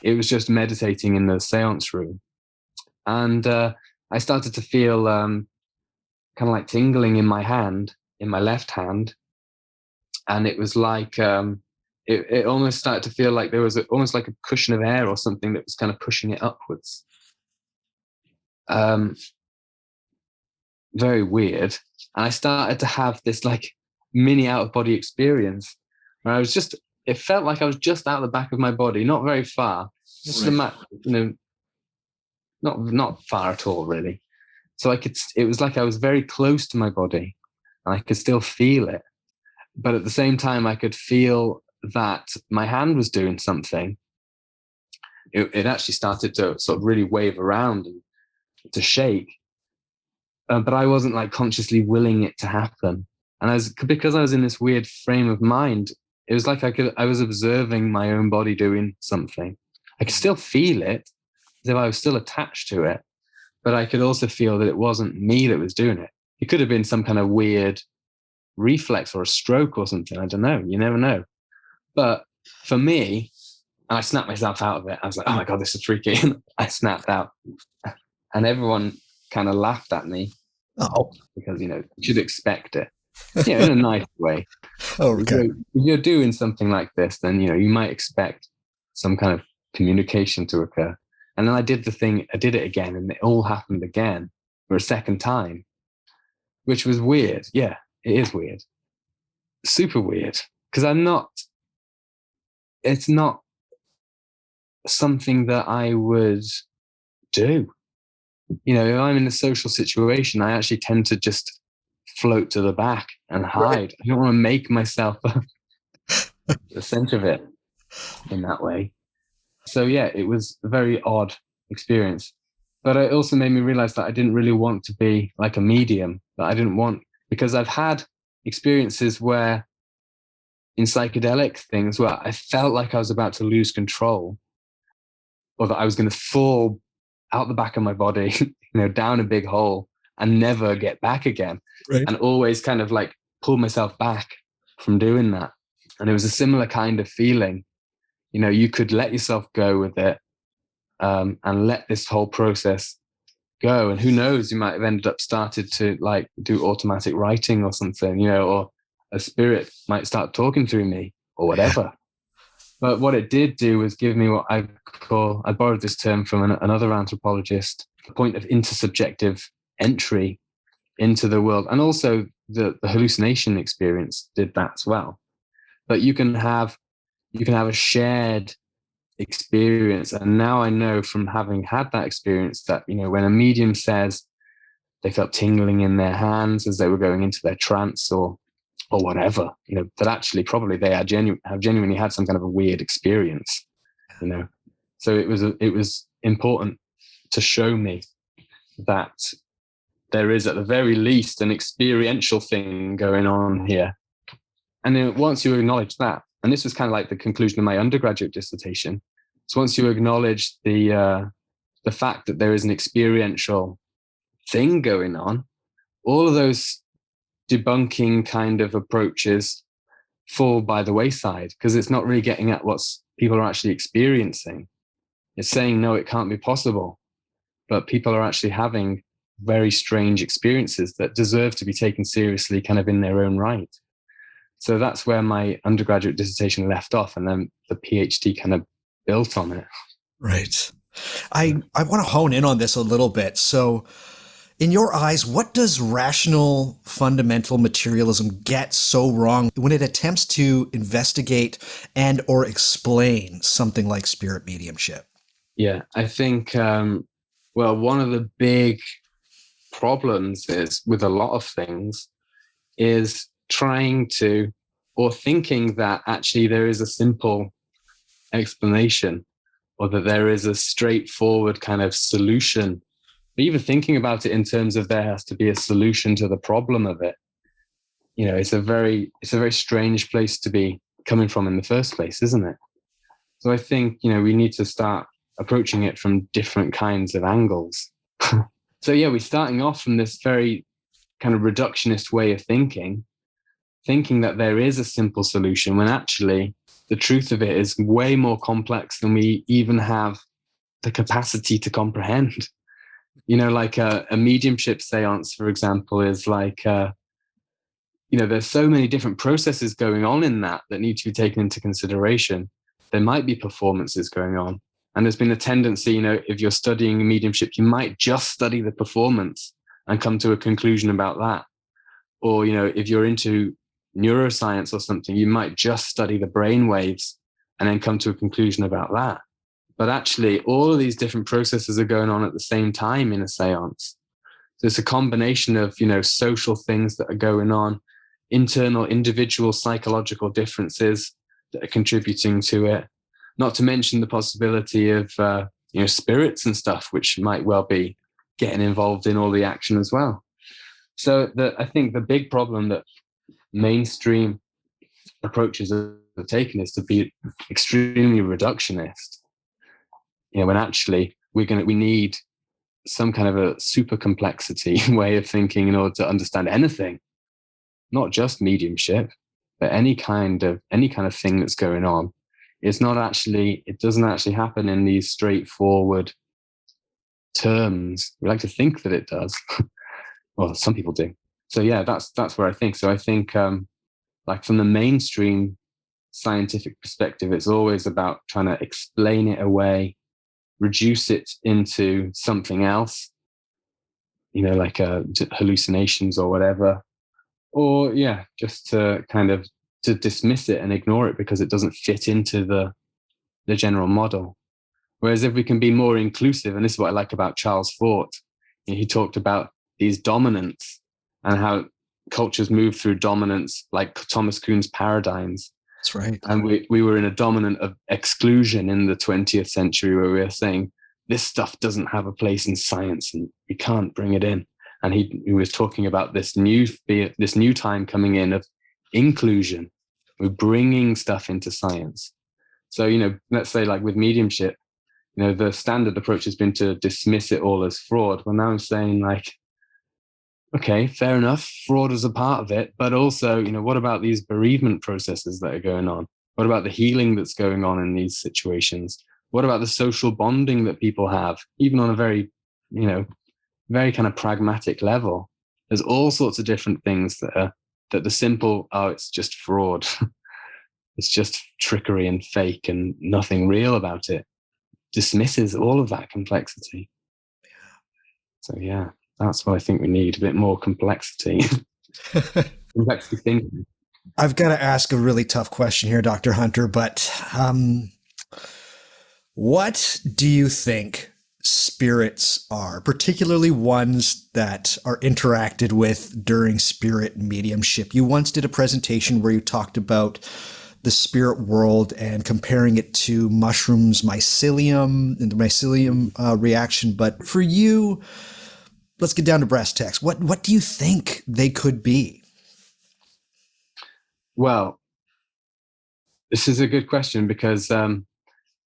It was just meditating in the seance room. And I started to feel kind of like tingling in my hand, in my left hand. And it was like, it almost started to feel like there was almost like a cushion of air or something that was kind of pushing it upwards. Very weird. And I started to have this like mini out-of-body experience where it felt like I was just out the back of my body, not very far, just not far at all, really. So it was like I was very close to my body and I could still feel it. But at the same time, I could feel that my hand was doing something. It actually started to sort of really wave around and to shake. But I wasn't like consciously willing it to happen. And because I was in this weird frame of mind, it was like I was observing my own body doing something. I could still feel it, as if I was still attached to it, but I could also feel that it wasn't me that was doing it. It could have been some kind of weird reflex or a stroke or something. I don't know. You never know. But for me, and I snapped myself out of it. I was like, oh my God, this is freaky. I snapped out. And everyone kind of laughed at me. Oh. Because, you should expect it. In a nice way. Oh, okay. If you're doing something like this, then, you might expect some kind of communication to occur. And then I did it again, and it all happened again for a second time, which was weird. Yeah, it is weird. Super weird. Because it's not something that I would do. If I'm in a social situation, I actually tend to just float to the back and hide. Right. I don't want to make myself the center of it in that way. So yeah, it was a very odd experience. But it also made me realize that I didn't really want to be like a medium, that I didn't want, because I've had experiences where in psychedelic things where I felt like I was about to lose control, or that I was going to fall out the back of my body, down a big hole and never get back again. Right. And always kind of like pull myself back from doing that. And it was a similar kind of feeling. You could let yourself go with it and let this whole process go. And who knows, you might have ended up started to like do automatic writing or something, or a spirit might start talking through me or whatever. But what it did do was give me what I borrowed this term from another anthropologist, a point of intersubjective entry into the world. And also the hallucination experience did that as well. But you can have a shared experience. And now I know from having had that experience that, when a medium says they felt tingling in their hands as they were going into their trance or whatever, that actually probably they have genuinely had some kind of a weird experience, So it was important to show me that there is at the very least an experiential thing going on here. And then once you acknowledge that, and this was kind of like the conclusion of my undergraduate dissertation, so once you acknowledge the fact that there is an experiential thing going on, all of those debunking kind of approaches fall by the wayside, because it's not really getting at what people are actually experiencing. It's saying, no, it can't be possible. But people are actually having very strange experiences that deserve to be taken seriously kind of in their own right. So that's where my undergraduate dissertation left off, and then the PhD kind of built on it. Right. I want to hone in on this a little bit. So in your eyes, what does rational fundamental materialism get so wrong when it attempts to investigate and or explain something like spirit mediumship? Yeah, I think, one of the big problems is with a lot of things is trying to, or thinking that actually there is a simple explanation, or that there is a straightforward kind of solution. But even thinking about it in terms of there has to be a solution to the problem of it, it's a very strange place to be coming from in the first place, isn't it? So I think, we need to start approaching it from different kinds of angles. So yeah, we're starting off from this very kind of reductionist way of thinking that there is a simple solution, when actually the truth of it is way more complex than we even have the capacity to comprehend. Like a mediumship seance, for example, is like, there's so many different processes going on in that need to be taken into consideration. There might be performances going on. And there's been a tendency, if you're studying mediumship, you might just study the performance and come to a conclusion about that. Or, if you're into neuroscience or something, you might just study the brain waves and then come to a conclusion about that. But actually, all of these different processes are going on at the same time in a seance. So it's a combination of, social things that are going on, internal, individual psychological differences that are contributing to it. Not to mention the possibility of, spirits and stuff, which might well be getting involved in all the action as well. So I think the big problem that mainstream approaches have taken is to be extremely reductionist. When actually we need some kind of a super complexity way of thinking in order to understand anything, not just mediumship, but any kind of thing that's going on. It doesn't actually happen in these straightforward terms. We like to think that it does. Well, some people do. So yeah, that's where I think. So I think like from the mainstream scientific perspective, it's always about trying to explain it away, reduce it into something else, like hallucinations or whatever. Or yeah, just to kind of to dismiss it and ignore it because it doesn't fit into the general model. Whereas if we can be more inclusive, and this is what I like about Charles Fort, he talked about these dominants and how cultures move through dominance, like Thomas Kuhn's paradigms. That's right. And we were in a dominant of exclusion in the 20th century, where we were saying this stuff doesn't have a place in science and we can't bring it in. And he was talking about this new time coming in of inclusion. We're bringing stuff into science. So, let's say like with mediumship, the standard approach has been to dismiss it all as fraud. Well, now I'm saying like, okay, fair enough. Fraud is a part of it. But also, what about these bereavement processes that are going on? What about the healing that's going on in these situations? What about the social bonding that people have, even on a very, very kind of pragmatic level? There's all sorts of different things that the simple, it's just fraud. It's just trickery and fake and nothing real about it. Dismisses all of that complexity. So yeah, that's what I think we need, a bit more complexity. Complexity thinking. I've got to ask a really tough question here, Dr. Hunter, but what do you think spirits are, particularly ones that are interacted with during spirit mediumship? You once did a presentation where you talked about the spirit world and comparing it to mushrooms, mycelium, and the mycelium reaction. But for you, let's get down to brass tacks. What do you think they could be? Well, this is a good question because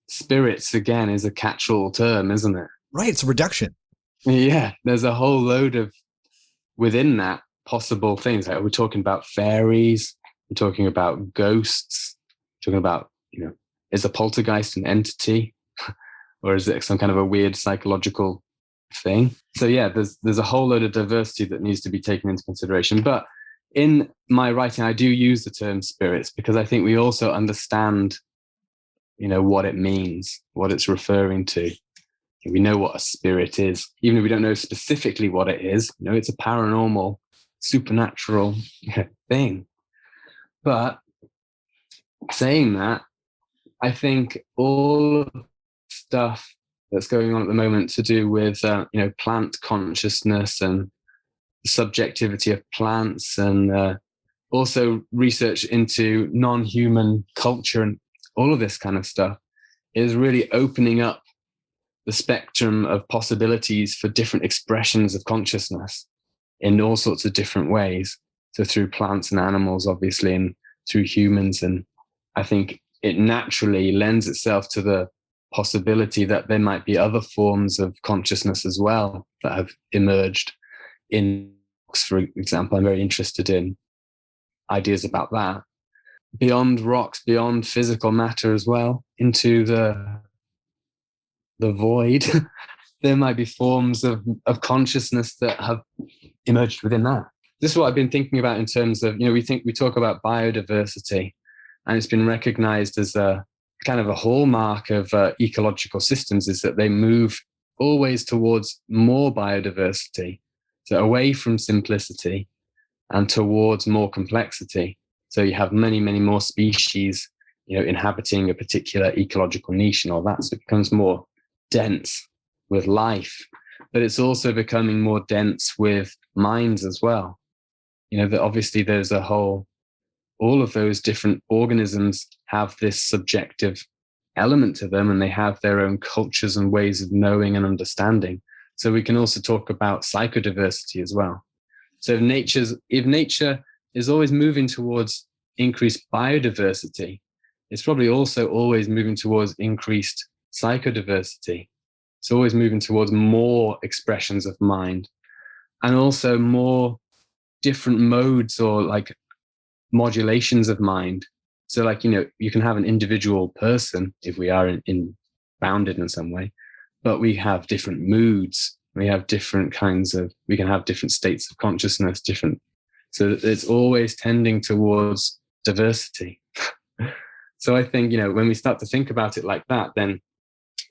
spirits, again, is a catch-all term, isn't it? Right, it's a reduction. Yeah, there's a whole load of, within that, possible things. Like, we're talking about fairies, we're talking about ghosts, we're talking about, is a poltergeist an entity? Or is it some kind of a weird psychological thing? So yeah, there's a whole load of diversity that needs to be taken into consideration. But in my writing, I do use the term spirits because I think we also understand, what it means, what it's referring to. We know what a spirit is, even if we don't know specifically what it is. It's a paranormal, supernatural thing. But saying that, I think all of the stuff that's going on at the moment to do with, plant consciousness and subjectivity of plants, and also research into non-human culture and all of this kind of stuff is really opening up the spectrum of possibilities for different expressions of consciousness in all sorts of different ways. So through plants and animals, obviously, and through humans. And I think it naturally lends itself to the possibility that there might be other forms of consciousness as well that have emerged in rocks, for example. I'm very interested in ideas about that. Beyond rocks, beyond physical matter as well, into the void, there might be forms of consciousness that have emerged within that. This is what I've been thinking about in terms of, we talk about biodiversity, and it's been recognized as a kind of a hallmark of ecological systems, is that they move always towards more biodiversity, so away from simplicity and towards more complexity. So you have many, many more species, inhabiting a particular ecological niche and all that. So it becomes more dense with life, but it's also becoming more dense with minds as well. That obviously there's all of those different organisms have this subjective element to them, and they have their own cultures and ways of knowing and understanding. So we can also talk about psychodiversity as well. So if nature is always moving towards increased biodiversity, it's probably also always moving towards increased psychodiversity. It's always moving towards more expressions of mind, and also more different modes or like modulations of mind. So like, you can have an individual person if we are bounded in some way, but we have different moods. We have different we can have different states of consciousness, so it's always tending towards diversity. So I think, when we start to think about it like that, then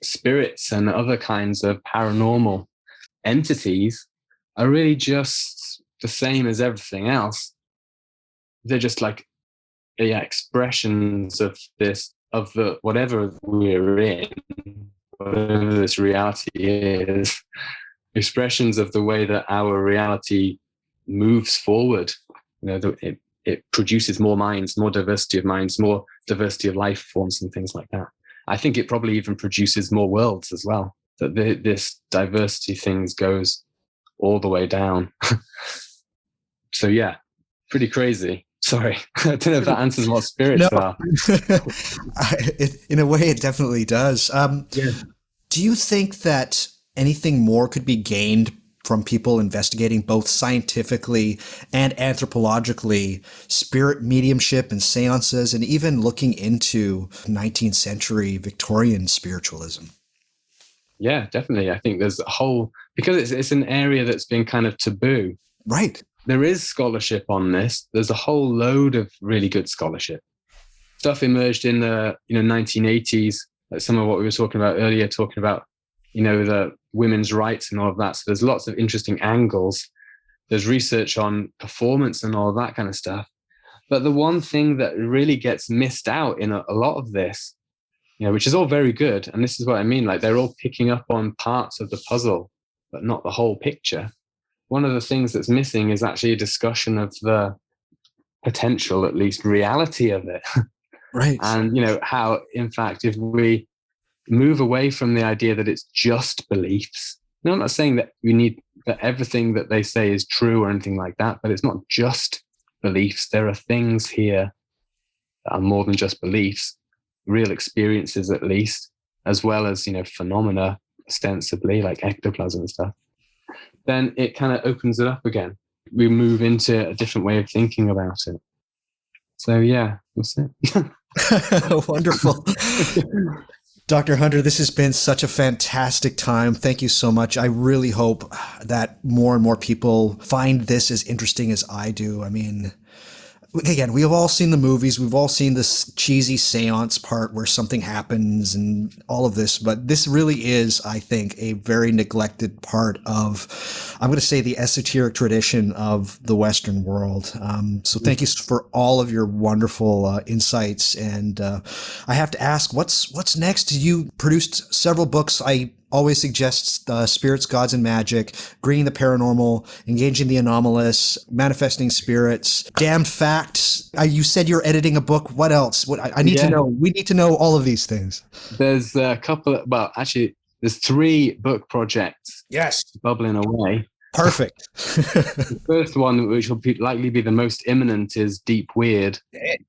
spirits and other kinds of paranormal entities are really just the same as everything else. They're just like expressions of the whatever we're in, whatever this reality is, expressions of the way that our reality moves forward. It produces more minds, more diversity of minds, more diversity of life forms and things like that. I think it probably even produces more worlds as well, that this diversity things goes all the way down. So yeah, pretty crazy. Sorry, I don't know if that answers what spirits are. In a way, it definitely does. Yeah. Do you think that anything more could be gained from people investigating both scientifically and anthropologically spirit mediumship and seances, and even looking into 19th century Victorian spiritualism? Yeah, definitely. I think there's because it's an area that's been kind of taboo. Right. There is scholarship on this. There's a whole load of really good scholarship. Stuff emerged in the 1980s, like some of what we were talking about earlier, talking about the women's rights and all of that. So there's lots of interesting angles. There's research on performance and all of that kind of stuff. But the one thing that really gets missed out in a lot of this, which is all very good, and this is what I mean, like they're all picking up on parts of the puzzle, but not the whole picture. One of the things that's missing is actually a discussion of the potential, at least reality of it. Right. And, how, in fact, if we move away from the idea that it's just beliefs, I'm not saying that that everything that they say is true or anything like that, but it's not just beliefs. There are things here that are more than just beliefs, real experiences at least, as well as, phenomena ostensibly like ectoplasm and stuff. Then it kind of opens it up again. We move into a different way of thinking about it. So yeah, that's it. Wonderful. Dr. Hunter, this has been such a fantastic time. Thank you so much. I really hope that more and more people find this as interesting as I do. I mean, again, we have all seen the movies. We've all seen this cheesy seance part where something happens and all of this. But this really is, I think, a very neglected part of, I'm going to say, the esoteric tradition of the Western world. So thank you for all of your wonderful insights. And I have to ask, what's next? You produced several books. I always suggests spirits, gods, and magic, greening the paranormal, engaging the anomalous, manifesting spirits, damned facts. You said you're editing a book. What else? I need to know. We need to know all of these things. There's a couple, there's 3 book projects. Yes. Bubbling away. Perfect. The first one, which will likely be the most imminent, is Deep Weird,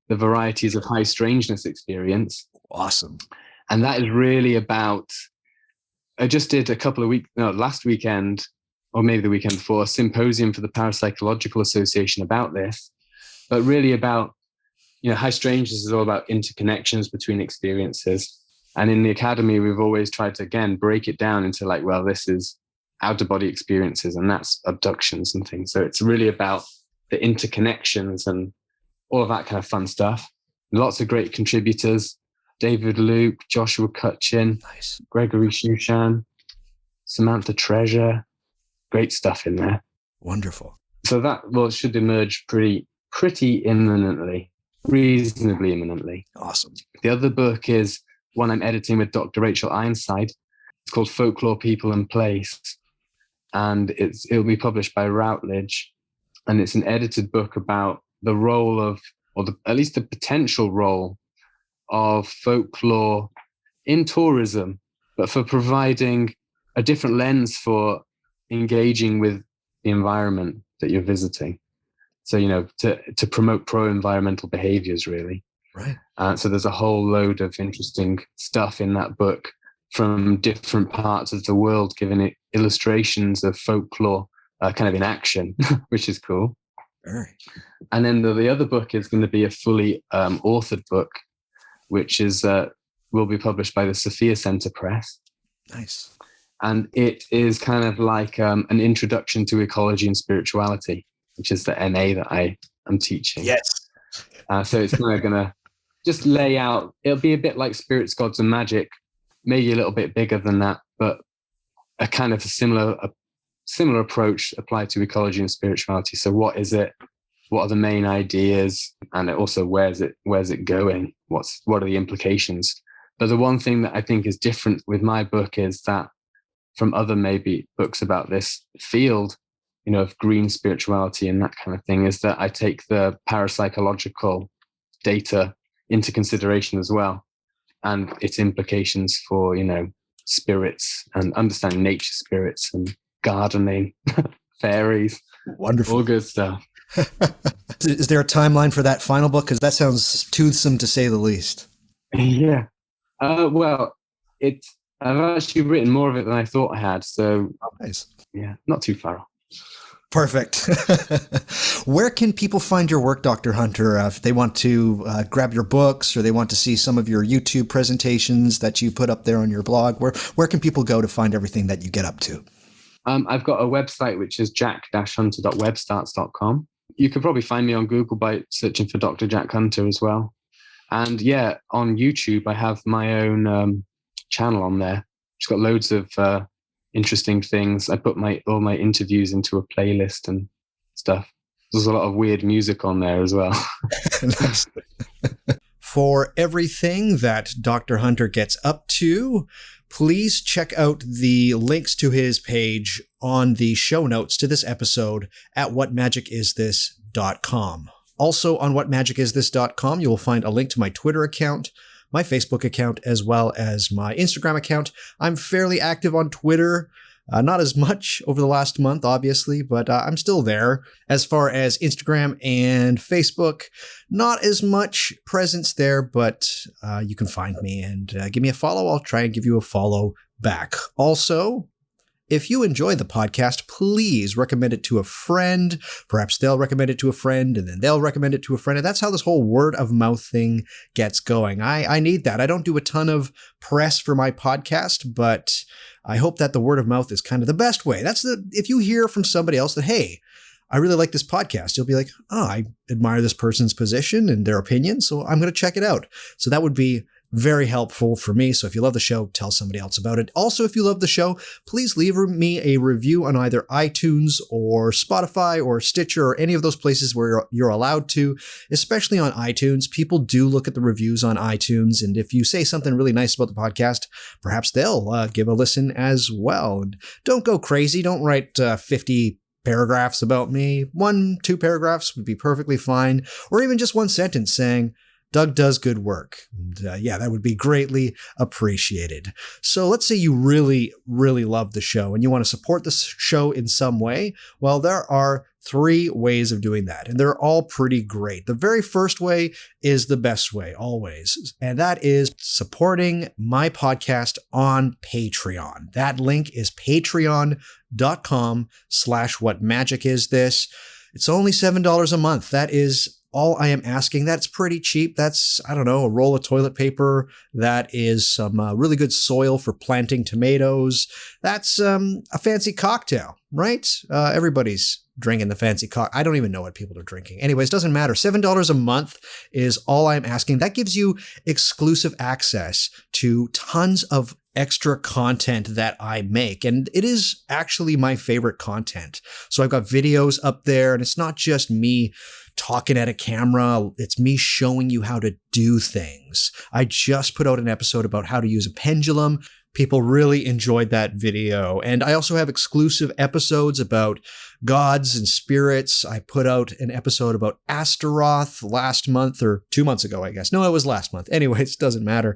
the varieties of high strangeness experience. Awesome. And that is really about, I just did last weekend, or maybe the weekend before, a symposium for the Parapsychological Association about this, but really about, high strangeness is all about interconnections between experiences. And in the academy, we've always tried to, again, break it down into this is out-of-body experiences, and that's abductions and things. So it's really about the interconnections and all of that kind of fun stuff. Lots of great contributors. David Luke, Joshua Cutchin, nice. Gregory Shushan, Samantha Treasure. Great stuff in there. Wonderful. So that should emerge pretty imminently, reasonably imminently. Awesome. The other book is one I'm editing with Dr. Rachel Ironside. It's called Folklore, People and Place. And it'll be published by Routledge. And it's an edited book about the role of, at least the potential role of folklore in tourism, but for providing a different lens for engaging with the environment that you're visiting. So, to promote pro-environmental behaviors, really. Right. So there's a whole load of interesting stuff in that book from different parts of the world, giving it illustrations of folklore kind of in action, which is cool. Right. And then the other book is going to be a fully authored book, which is will be published by the Sophia Center Press. Nice. And it is kind of like an introduction to ecology and spirituality, which is the MA that I am teaching. Yes. So it's kind of going to just lay out, it'll be a bit like Spirits, Gods and Magic, maybe a little bit bigger than that, but a kind of a similar approach applied to ecology and spirituality. So what is it? What are the main ideas? And also where's it going? What are the implications? But the one thing that I think is different with my book is that from other maybe books about this field, of green spirituality and that kind of thing, is that I take the parapsychological data into consideration as well, and its implications for, spirits and understanding nature spirits and gardening, fairies. Wonderful. All good stuff. Is there a timeline for that final book? Because that sounds toothsome to say the least. Yeah. I've actually written more of it than I thought I had. So, nice. Yeah, not too far off. Perfect. Where can people find your work, Dr. Hunter, if they want to grab your books or they want to see some of your YouTube presentations that you put up there on your blog? Where can people go to find everything that you get up to? I've got a website, which is jack-hunter.webstarts.com. You could probably find me on Google by searching for Dr. Jack Hunter as well. And on YouTube, I have my own channel on there. It's got loads of interesting things. I put all my interviews into a playlist and stuff. There's a lot of weird music on there as well. For everything that Dr. Hunter gets up to, please check out the links to his page on the show notes to this episode at whatmagicisthis.com. Also on whatmagicisthis.com, you will find a link to my Twitter account, my Facebook account, as well as my Instagram account. I'm fairly active on Twitter. Not as much over the last month, obviously, but I'm still there. As far as Instagram and Facebook, not as much presence there, but you can find me and give me a follow. I'll try and give you a follow back. Also, if you enjoy the podcast, please recommend it to a friend. Perhaps they'll recommend it to a friend, and then they'll recommend it to a friend. And that's how this whole word of mouth thing gets going. I need that. I don't do a ton of press for my podcast, but I hope that the word of mouth is kind of the best way. If you hear from somebody else that, hey, I really like this podcast, you'll be like, oh, I admire this person's position and their opinion, so I'm going to check it out. So that would be Very helpful for me. So if you love the show, tell somebody else about it. Also, if you love the show, please leave me a review on either iTunes or Spotify or Stitcher or any of those places where you're allowed to, especially on iTunes. People do look at the reviews on iTunes. And if you say something really nice about the podcast, perhaps they'll give a listen as well. And don't go crazy. Don't write 50 paragraphs about me. 1-2 paragraphs would be perfectly fine. Or even just one sentence saying, Doug does good work. And, that would be greatly appreciated. So let's say you really, really love the show and you want to support the show in some way. Well, there are 3 ways of doing that, and they're all pretty great. The very first way is the best way, always, and that is supporting my podcast on Patreon. That link is patreon.com/whatmagicisthis. It's only $7 a month. That is all I am asking. That's pretty cheap. That's, I don't know, a roll of toilet paper. That is some really good soil for planting tomatoes. That's a fancy cocktail, right? Everybody's drinking the fancy I don't even know what people are drinking. Anyways, doesn't matter. $7 a month is all I'm asking. That gives you exclusive access to tons of extra content that I make. And it is actually my favorite content. So I've got videos up there, and it's not just me talking at a camera. It's me showing you how to do things. I just put out an episode about how to use a pendulum. People really enjoyed that video. And I also have exclusive episodes about gods and spirits. I put out an episode about Astaroth last month, or 2 months ago, I guess. No, it was last month. Anyways, it doesn't matter.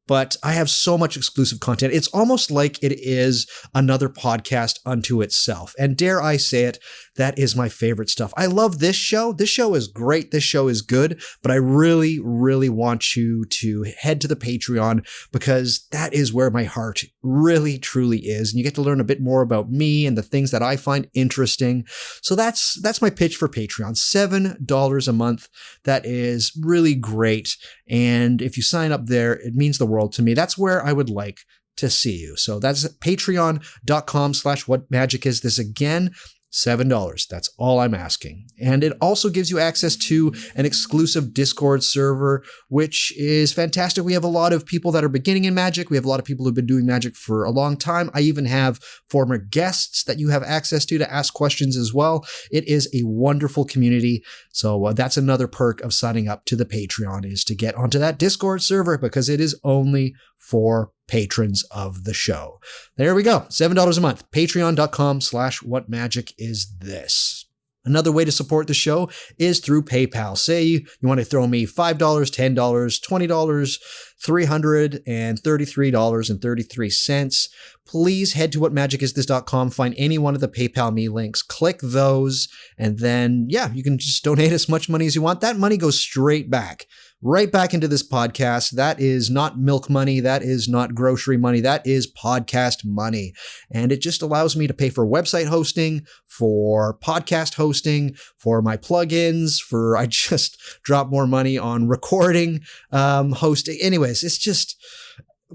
But I have so much exclusive content. It's almost like it is another podcast unto itself. And dare I say it, that is my favorite stuff. I love this show. This show is great. This show is good. But I really, really want you to head to the Patreon, because that is where my heart really, truly is. And you get to learn a bit more about me and the things that I find interesting. So that's my pitch for Patreon. $7 a month. That is really great. And if you sign up there, it means the world to me. That's where I would like to see you. So that's patreon.com/whatmagicisthis. Again, $7. That's all I'm asking. And it also gives you access to an exclusive Discord server, which is fantastic. We have a lot of people that are beginning in magic. We have a lot of people who've been doing magic for a long time. I even have former guests that you have access to ask questions as well. It is a wonderful community. So that's another perk of signing up to the Patreon, is to get onto that Discord server, because it is only for patrons of the show. There we go. $7 a month. Patreon.com/whatmagicisthis. Another way to support the show is through PayPal. Say you want to throw me $5, $10, $20, $333.33. Please head to whatmagicisthis.com, find any one of the PayPal me links, click those, and then, you can just donate as much money as you want. That money goes straight back. Right back into this podcast. That is not milk money. That is not grocery money. That is podcast money. And it just allows me to pay for website hosting, for podcast hosting, for my plugins, I just drop more money on recording, hosting. Anyways, it's just,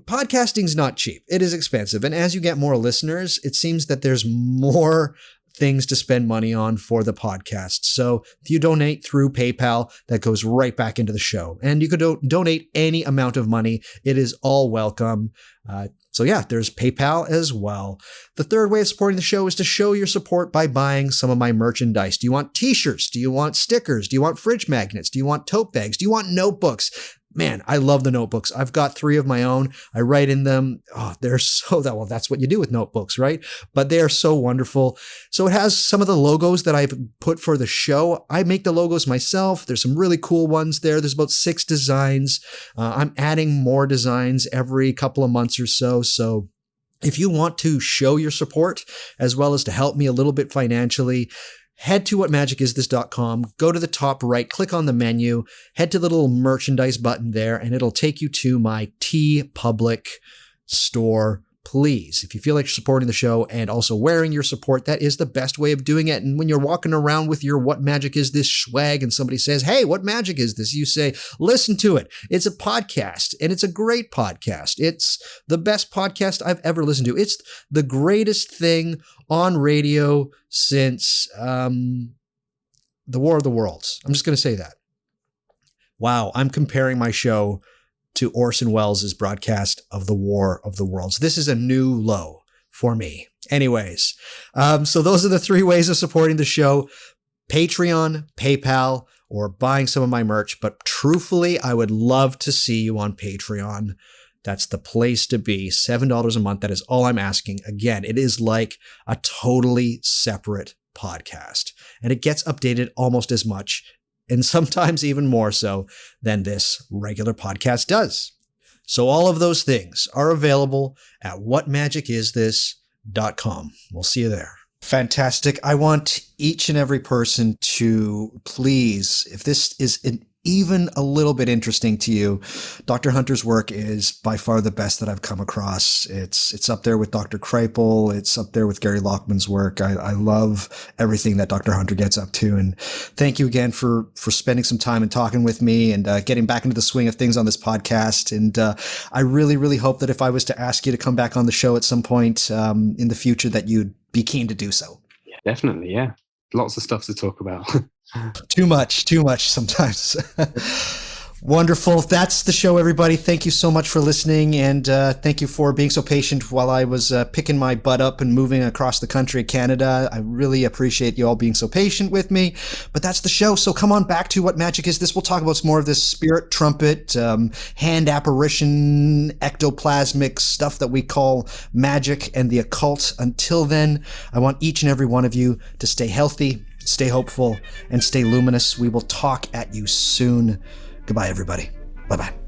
podcasting's not cheap. It is expensive. And as you get more listeners, it seems that there's more things to spend money on for the podcast. So if you donate through PayPal, that goes right back into the show. And you could donate any amount of money. It is all welcome. There's PayPal as well. The third way of supporting the show is to show your support by buying some of my merchandise. Do you want t-shirts? Do you want stickers? Do you want fridge magnets? Do you want tote bags? Do you want notebooks? Man, I love the notebooks. I've got 3 of my own. I write in them. Oh, they're that's what you do with notebooks, right? But they are so wonderful. So it has some of the logos that I've put for the show. I make the logos myself. There's some really cool ones there. There's about 6 designs. I'm adding more designs every couple of months or so. So if you want to show your support, as well as to help me a little bit financially, head to whatmagicisthis.com, go to the top right, click on the menu, head to the little merchandise button there, and it'll take you to my TeePublic store. Please, if you feel like you're supporting the show and also wearing your support, that is the best way of doing it. And when you're walking around with your What Magic Is This swag and somebody says, hey, what magic is this? You say, listen to it. It's a podcast, and it's a great podcast. It's the best podcast I've ever listened to. It's the greatest thing on radio since the War of the Worlds. I'm just going to say that. Wow, I'm comparing my show to Orson Welles' broadcast of The War of the Worlds. This is a new low for me. Anyways, so those are the 3 ways of supporting the show: Patreon, PayPal, or buying some of my merch. But truthfully, I would love to see you on Patreon. That's the place to be. $7 a month. That is all I'm asking. Again, it is like a totally separate podcast, and it gets updated almost as much, and sometimes even more so, than this regular podcast does. So all of those things are available at whatmagicisthis.com. We'll see you there. Fantastic. I want each and every person to please, if this is even a little bit interesting to you, Dr. Hunter's work is by far the best that I've come across. It's up there with Dr. Kripal. It's up there with Gary Lockman's work. I love everything that Dr. Hunter gets up to. And thank you again for spending some time and talking with me and getting back into the swing of things on this podcast. And I really, really hope that if I was to ask you to come back on the show at some point in the future, that you'd be keen to do so. Yeah, definitely. Yeah. Lots of stuff to talk about. Too much sometimes. Wonderful. That's the show, everybody. Thank you so much for listening, and thank you for being so patient while I was picking my butt up and moving across the country, Canada. I really appreciate you all being so patient with me. But that's the show. So come on back to What Magic Is This. We'll talk about some more of this spirit trumpet, hand apparition, ectoplasmic stuff that we call magic and the occult. Until then, I want each and every one of you to stay healthy, stay hopeful, and stay luminous. We will talk at you soon. Goodbye, everybody. Bye-bye.